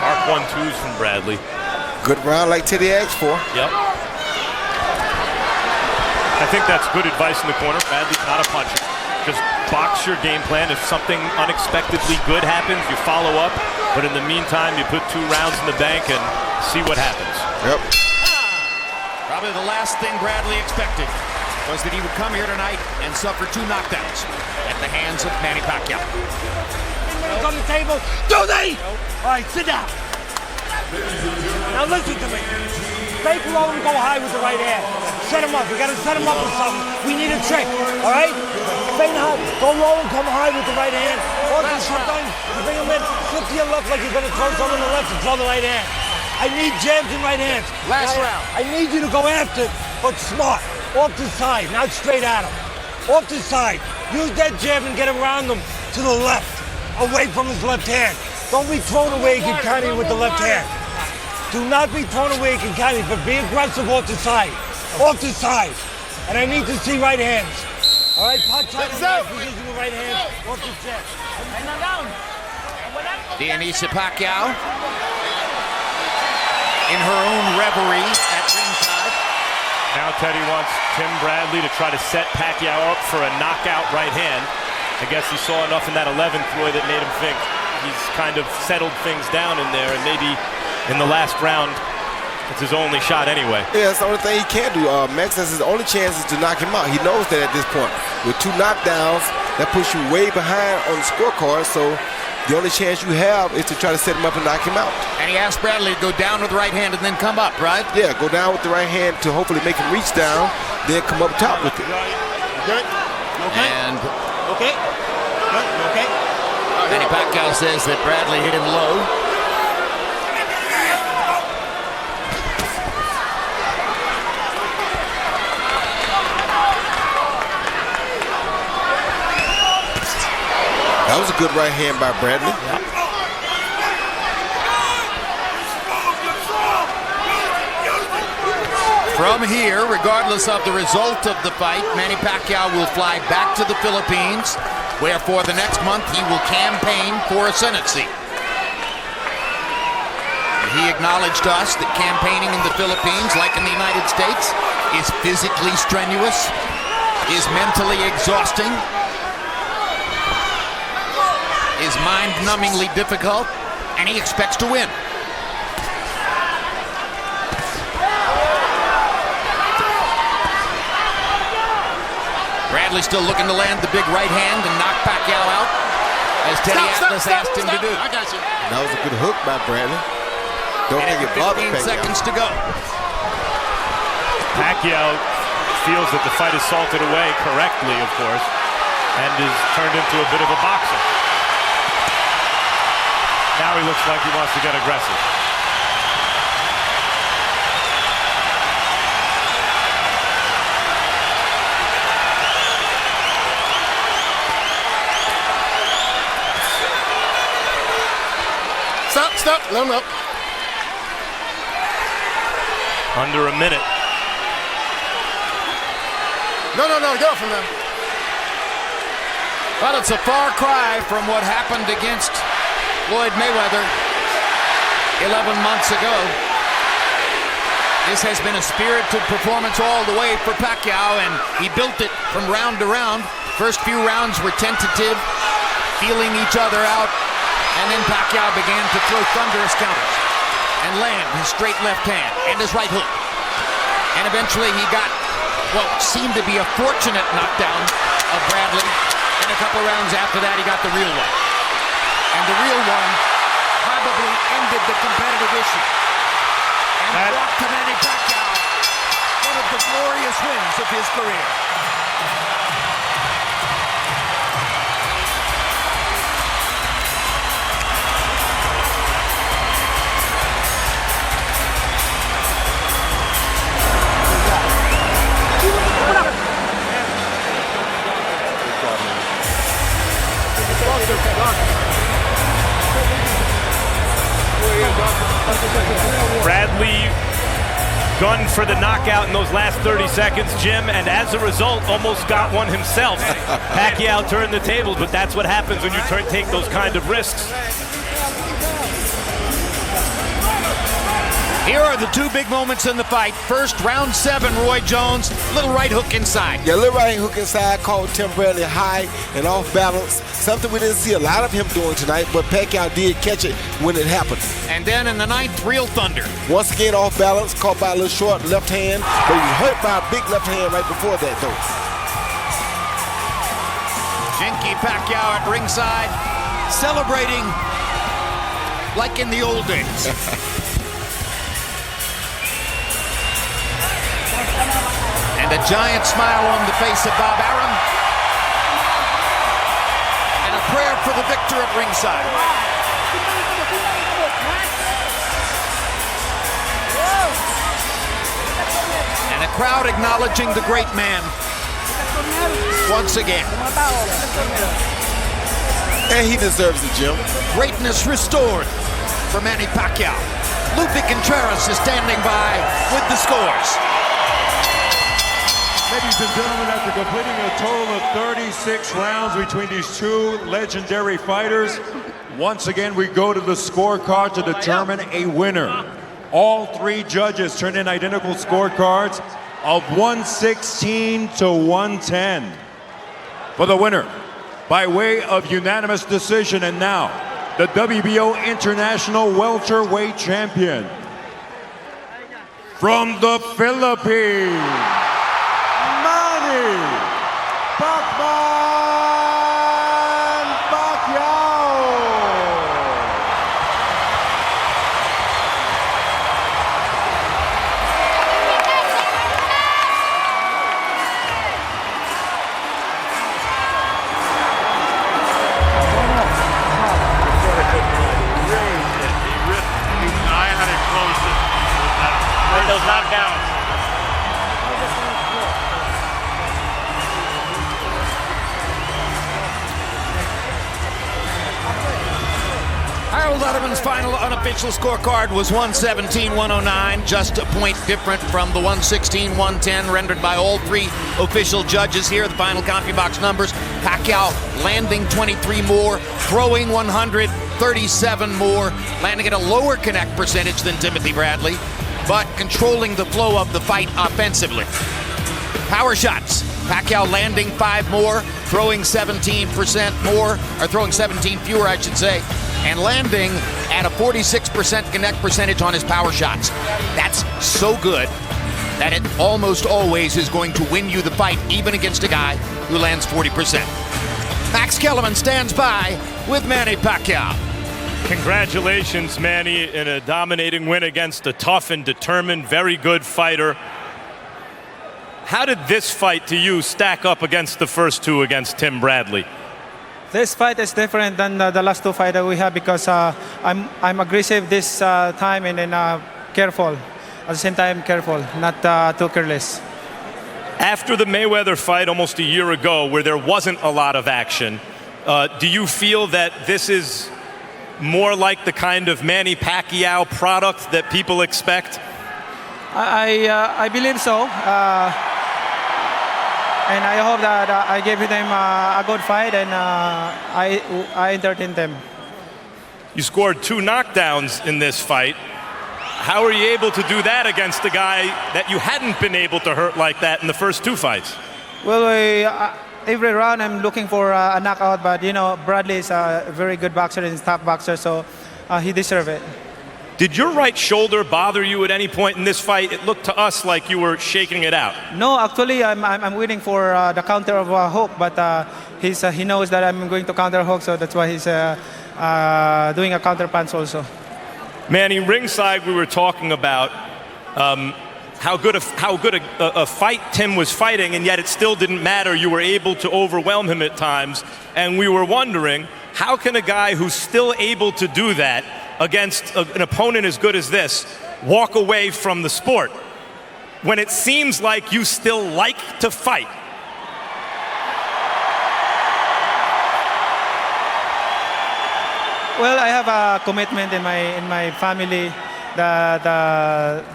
Sharp 1-2s from Bradley. Good round like Teddy asked for. Yep. I think that's good advice in the corner. Bradley's not a puncher. Just box your game plan. If something unexpectedly good happens, you follow up. But in the meantime, you put 2 rounds in the bank and see what happens. Yep. Probably the last thing Bradley expected was that he would come here tonight and suffer 2 knockdowns at the hands of Manny Pacquiao. On the table. Do they? All right, sit down. Now listen to me. Fake low and go high with the right hand. Set him up. We got to set him up with something. We need a trick. All right? Fake high. Go low and come high with the right hand. Or sometimes you bring him in, flip to your left like you're going to throw something on the left and throw the right hand. I need jabs and right hands. Last round. I need you to go after, but smart. Off the side, not straight at him. Off the side. Use that jab and get around him to the left, away from his left hand. Don't be thrown away Kinkani with the left hand. Do not be thrown away Kinkani, but be aggressive off the side. Off the side. And I need to see right hands. All right, punch out the right position with right hand, off the chest. Manny Pacquiao in her own reverie at ringside. Now Teddy wants Tim Bradley to try to set Pacquiao up for a knockout right hand. I guess he saw enough in that 11th, Roy, that made him think he's kind of settled things down in there, and maybe in the last round, it's his only shot anyway. Yeah, that's the only thing he can do. Max says his only chance is to knock him out. He knows that at this point. With 2 knockdowns, that puts you way behind on the scorecard, so the only chance you have is to try to set him up and knock him out. And he asked Bradley to go down with the right hand and then come up, right? Yeah, go down with the right hand to hopefully make him reach down, then come up top with it. Good. Okay. And Okay. Good. Okay. Manny Pacquiao says that Bradley hit him low. That was a good right hand by Bradley. From here, regardless of the result of the fight, Manny Pacquiao will fly back to the Philippines, where for the next month he will campaign for a Senate seat. He acknowledged to us that campaigning in the Philippines, like in the United States, is physically strenuous, is mentally exhausting, is mind-numbingly difficult, and he expects to win. Bradley still looking to land the big right hand and knock Pacquiao out, as Teddy Atlas asked him to do. I got you. That was a good hook by Bradley. Don't think it bothered 15 seconds to go. Pacquiao feels that the fight is salted away correctly, of course, and is turned into a bit of a boxer. Now he looks like he wants to get aggressive. Stop. No. Under a minute. No. Get off from them. Well, it's a far cry from what happened against Floyd Mayweather 11 months ago. This has been a spirited performance all the way for Pacquiao, and he built it from round to round. First few rounds were tentative, feeling each other out, and then Pacquiao began to throw thunderous counters and land his straight left hand and his right hook. And eventually he got what seemed to be a fortunate knockdown of Bradley, and a couple rounds after that he got the real one. And the real one probably ended the competitive issue and brought to Manny Pacquiao one of the glorious wins of his career. Bradley gunned for the knockout in those last 30 seconds, Jim, and as a result, almost got one himself. Pacquiao turned the tables, but that's what happens when you take those kind of risks. Here are the two big moments in the fight. First, round 7, Roy Jones, little right hook inside. Yeah, little right hook inside called Tim Bradley high and off balance. Something we didn't see a lot of him doing tonight, but Pacquiao did catch it when it happened. And then in the 9th, real thunder. Once again off balance, caught by a little short left hand, but he was hurt by a big left hand right before that though. Jinky Pacquiao at ringside, celebrating like in the old days. And a giant smile on the face of Bob Arum. And a prayer for the victor at ringside. And a crowd acknowledging the great man once again. And he deserves it, Jim. Greatness restored for Manny Pacquiao. Lupe Contreras is standing by with the scores. Ladies and gentlemen, after completing a total of 36 rounds between these two legendary fighters, once again we go to the scorecard to determine a winner. All 3 judges turned in identical scorecards of 116 to 110. For the winner, by way of unanimous decision, and now the WBO International Welterweight Champion from the Philippines, Manny Pacquiao. Those knockdowns. Harold Letterman's final unofficial scorecard was 117-109, just a point different from the 116-110 rendered by all 3 official judges here. The final CompuBox numbers: Pacquiao landing 23 more, throwing 137 more, landing at a lower connect percentage than Timothy Bradley, but controlling the flow of the fight offensively. Power shots: Pacquiao landing 5 more, throwing 17% more, or throwing 17 fewer, I should say, and landing at a 46% connect percentage on his power shots. That's so good that it almost always is going to win you the fight, even against a guy who lands 40%. Max Kellerman stands by with Manny Pacquiao. Congratulations, Manny, in a dominating win against a tough and determined, very good fighter. How did this fight to you stack up against the first 2 against Tim Bradley? This fight is different than the last 2 fights that we have because I'm aggressive this time and then careful. At the same time, careful, not too careless. After the Mayweather fight almost a year ago, where there wasn't a lot of action, do you feel that this is more like the kind of Manny Pacquiao product that people expect? I believe so. And I hope that I gave them a good fight and I entertained them. You scored 2 knockdowns in this fight. How are you able to do that against a guy that you hadn't been able to hurt like that in the first 2 fights? Well, every round I'm looking for a knockout, but you know, Bradley is a very good boxer and top boxer, so he deserves it. Did your right shoulder bother you at any point in this fight? It looked to us like you were shaking it out. No, actually, I'm waiting for the counter of a hook, but he knows that I'm going to counter hook, so that's why he's doing a counter punch also. Manny, ringside we were talking about how good a fight Tim was fighting, and yet it still didn't matter. You were able to overwhelm him at times, and we were wondering, how can a guy who's still able to do that against an opponent as good as this walk away from the sport when it seems like you still like to fight? Well, I have a commitment in my family that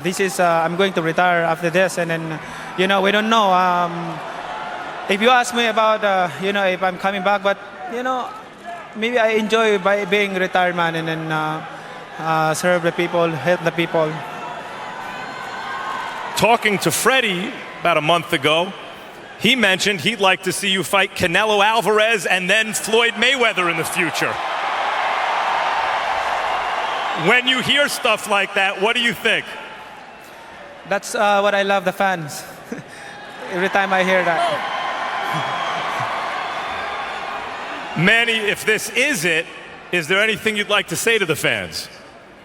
this is I'm going to retire after this, and then we don't know. If you ask me about if I'm coming back, but maybe I enjoy by being retired man and then serve the people, help the people. talking to Freddie about a month ago, he mentioned he'd like to see you fight Canelo Alvarez and then Floyd Mayweather in the future. When you hear stuff like that, what do you think? That's what I love, the fans. Every time I hear that. Manny, if this is it, is there anything you'd like to say to the fans?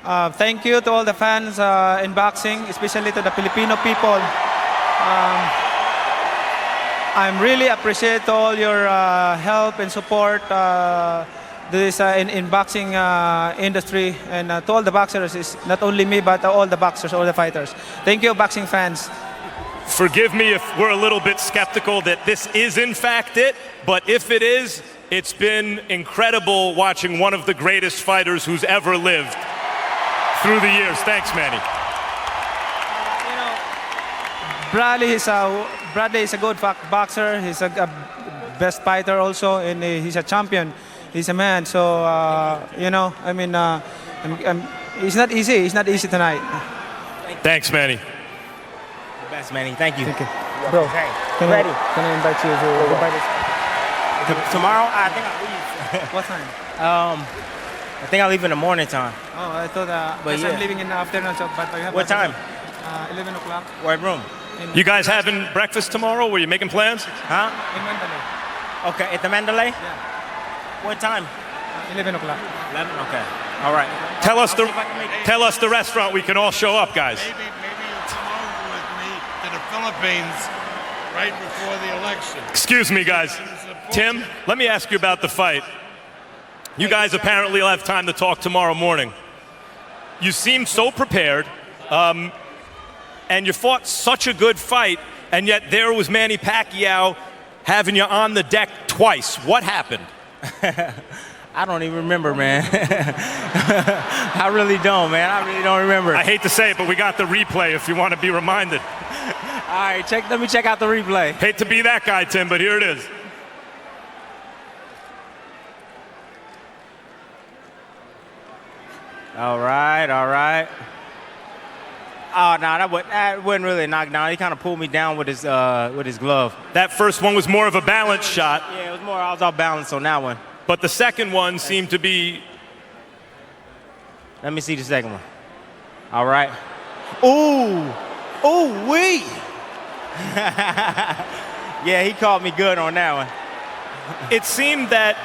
Thank you to all the fans in boxing, especially to the Filipino people. I'm really appreciate all your help and support this in boxing industry, and to all the boxers. Is not only me, but all the boxers, all the fighters. Thank you, boxing fans. Forgive me if we're a little bit skeptical that this is in fact it, but if it is, it's been incredible watching one of the greatest fighters who's ever lived through the years. Thanks, Manny. Bradley is a good boxer. He's a best fighter also, and he's a champion. He's a man. So it's not easy. It's not easy tonight. Thanks, Manny. The best, Manny. Thank you. Thank you, bro. Okay. Can I invite you to fight us? Tomorrow, I think I'll leave. What time? I think I'll leave in the morning time. Oh, I thought But I'm leaving in the afternoon. So, but I have What time? 11 o'clock. What room? You guys having breakfast tomorrow? Were you making plans? Huh? In Mandalay. Okay, at the Mandalay? Yeah. What time? 11 o'clock. 11? Okay. All right. Tell us the restaurant we can all show up, guys. Maybe you'll come over with me to the Philippines right before the election. Excuse me, guys. Tim, let me ask you about the fight. You guys apparently will have time to talk tomorrow morning. You seem so prepared, and you fought such a good fight, and yet there was Manny Pacquiao having you on the deck twice. What happened? I don't even remember, man. I really don't, man. I really don't remember. I hate to say it, but we got the replay if you want to be reminded. All right, let me check out the replay. Hate to be that guy, Tim, but here it is. All right. Oh, no, that wasn't really a knockdown. He kind of pulled me down with his glove. That first one was more of a balance shot. Yeah, it was more, I was off balance on that one. But the second one seemed to be... Let me see the second one. All right. Ooh, wee. Yeah, he caught me good on that one. It seemed that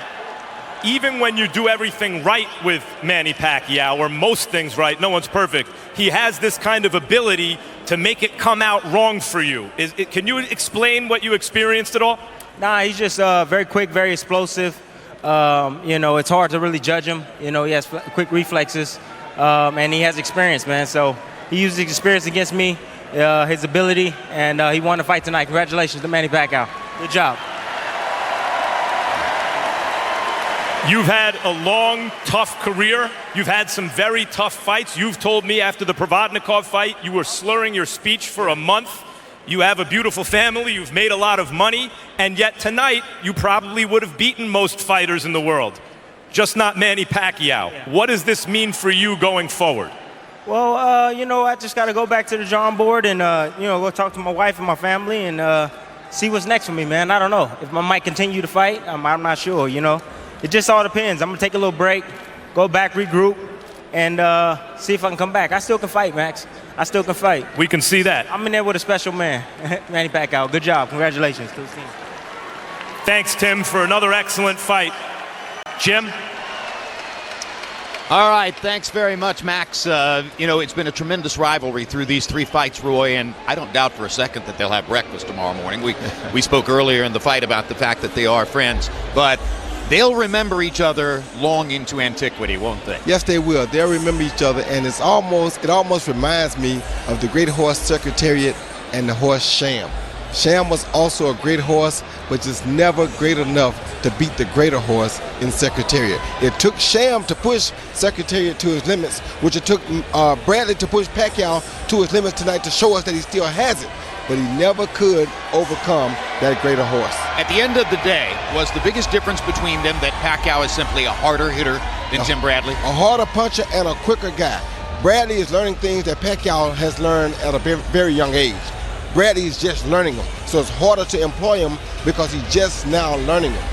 even when you do everything right with Manny Pacquiao, or most things right, no one's perfect, he has this kind of ability to make it come out wrong for you. Can you explain what you experienced at all? Nah, he's just very quick, very explosive. It's hard to really judge him. He has quick reflexes, and he has experience, man. So he used his experience against me, his ability, and he won the fight tonight. Congratulations to Manny Pacquiao. Good job. You've had a long, tough career. You've had some very tough fights. You've told me after the Provodnikov fight, you were slurring your speech for a month. You have a beautiful family. You've made a lot of money. And yet tonight, you probably would have beaten most fighters in the world. Just not Manny Pacquiao. Yeah. What does this mean for you going forward? Well, I just got to go back to the drawing board and, go talk to my wife and my family and see what's next for me, man. I don't know. If I might continue to fight, I'm not sure, It just all depends. I'm going to take a little break, go back, regroup, and see if I can come back. I still can fight, Max. I still can fight. We can see that. I'm in there with a special man, Manny Pacquiao. Good job. Congratulations to the team. Thanks, Tim, for another excellent fight. Jim? All right, thanks very much, Max. It's been a tremendous rivalry through these three fights, Roy, and I don't doubt for a second that they'll have breakfast tomorrow morning. We spoke earlier in the fight about the fact that they are friends, but they'll remember each other long into antiquity, won't they? Yes, they will. They'll remember each other, and it almost reminds me of the Great Horse Secretariat and the horse Sham. Sham was also a great horse, but just never great enough to beat the greater horse in Secretariat. It took Sham to push Secretariat to his limits, which it took Bradley to push Pacquiao to his limits tonight to show us that he still has it. But he never could overcome that greater horse. At the end of the day, was the biggest difference between them that Pacquiao is simply a harder hitter than Tim Bradley? A harder puncher and a quicker guy. Bradley is learning things that Pacquiao has learned at a very, very young age. Bradley is just learning them, so it's harder to employ him because he's just now learning them.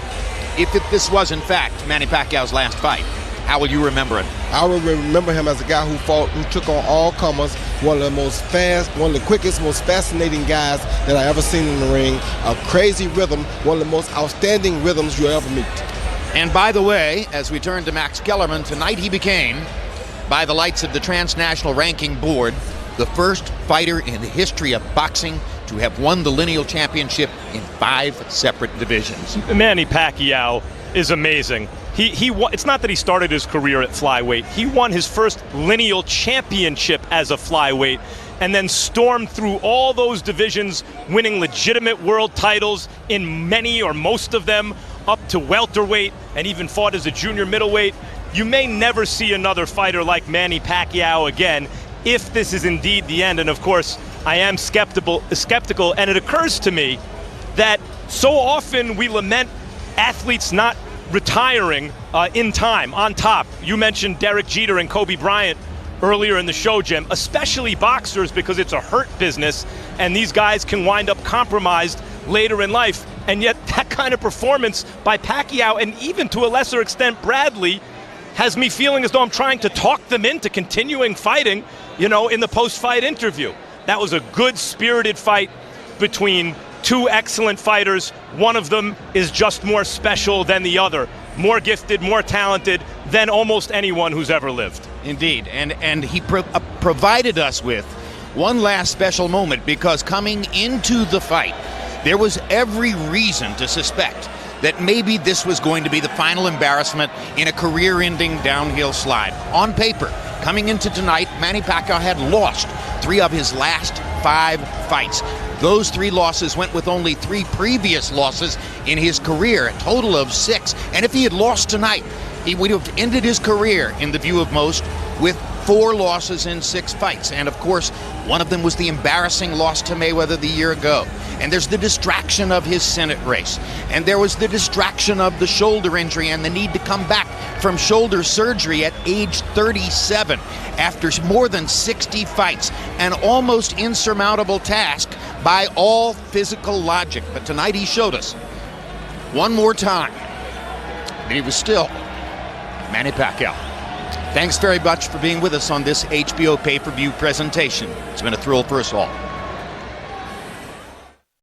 If this was, in fact, Manny Pacquiao's last fight, how will you remember him? I will remember him as a guy who took on all comers, one of the quickest, most fascinating guys that I ever seen in the ring. A crazy rhythm, one of the most outstanding rhythms you'll ever meet. And by the way, as we turn to Max Kellerman, tonight he became, by the lights of the Transnational Ranking Board, the first fighter in the history of boxing to have won the lineal championship in 5 separate divisions. Manny Pacquiao is amazing. It's not that he started his career at flyweight. He won his first lineal championship as a flyweight and then stormed through all those divisions, winning legitimate world titles in many or most of them, up to welterweight, and even fought as a junior middleweight. You may never see another fighter like Manny Pacquiao again if this is indeed the end. And of course, I am skeptical, and it occurs to me that so often we lament athletes not retiring in time, on top. You mentioned Derek Jeter and Kobe Bryant earlier in the show, Jim, especially boxers, because it's a hurt business, and these guys can wind up compromised later in life. And yet that kind of performance by Pacquiao, and even to a lesser extent Bradley, has me feeling as though I'm trying to talk them into continuing fighting, in the post-fight interview. That was a good, spirited fight between two excellent fighters. One of them is just more special than the other, more gifted, more talented than almost anyone who's ever lived. Indeed, and he provided us with one last special moment, because coming into the fight, there was every reason to suspect that maybe this was going to be the final embarrassment in a career-ending downhill slide. On paper, coming into tonight, Manny Pacquiao had lost 3 of his last 5 fights. Those 3 losses went with only 3 previous losses in his career, a total of 6. And if he had lost tonight, he would have ended his career, in the view of most, with 4 losses in 6 fights. And of course, one of them was the embarrassing loss to Mayweather the year ago. And there's the distraction of his Senate race. And there was the distraction of the shoulder injury and the need to come back from shoulder surgery at age 37 after more than 60 fights. An almost insurmountable task by all physical logic. But tonight he showed us one more time that he was still Manny Pacquiao. Thanks very much for being with us on this HBO pay-per-view presentation. It's been a thrill for us all.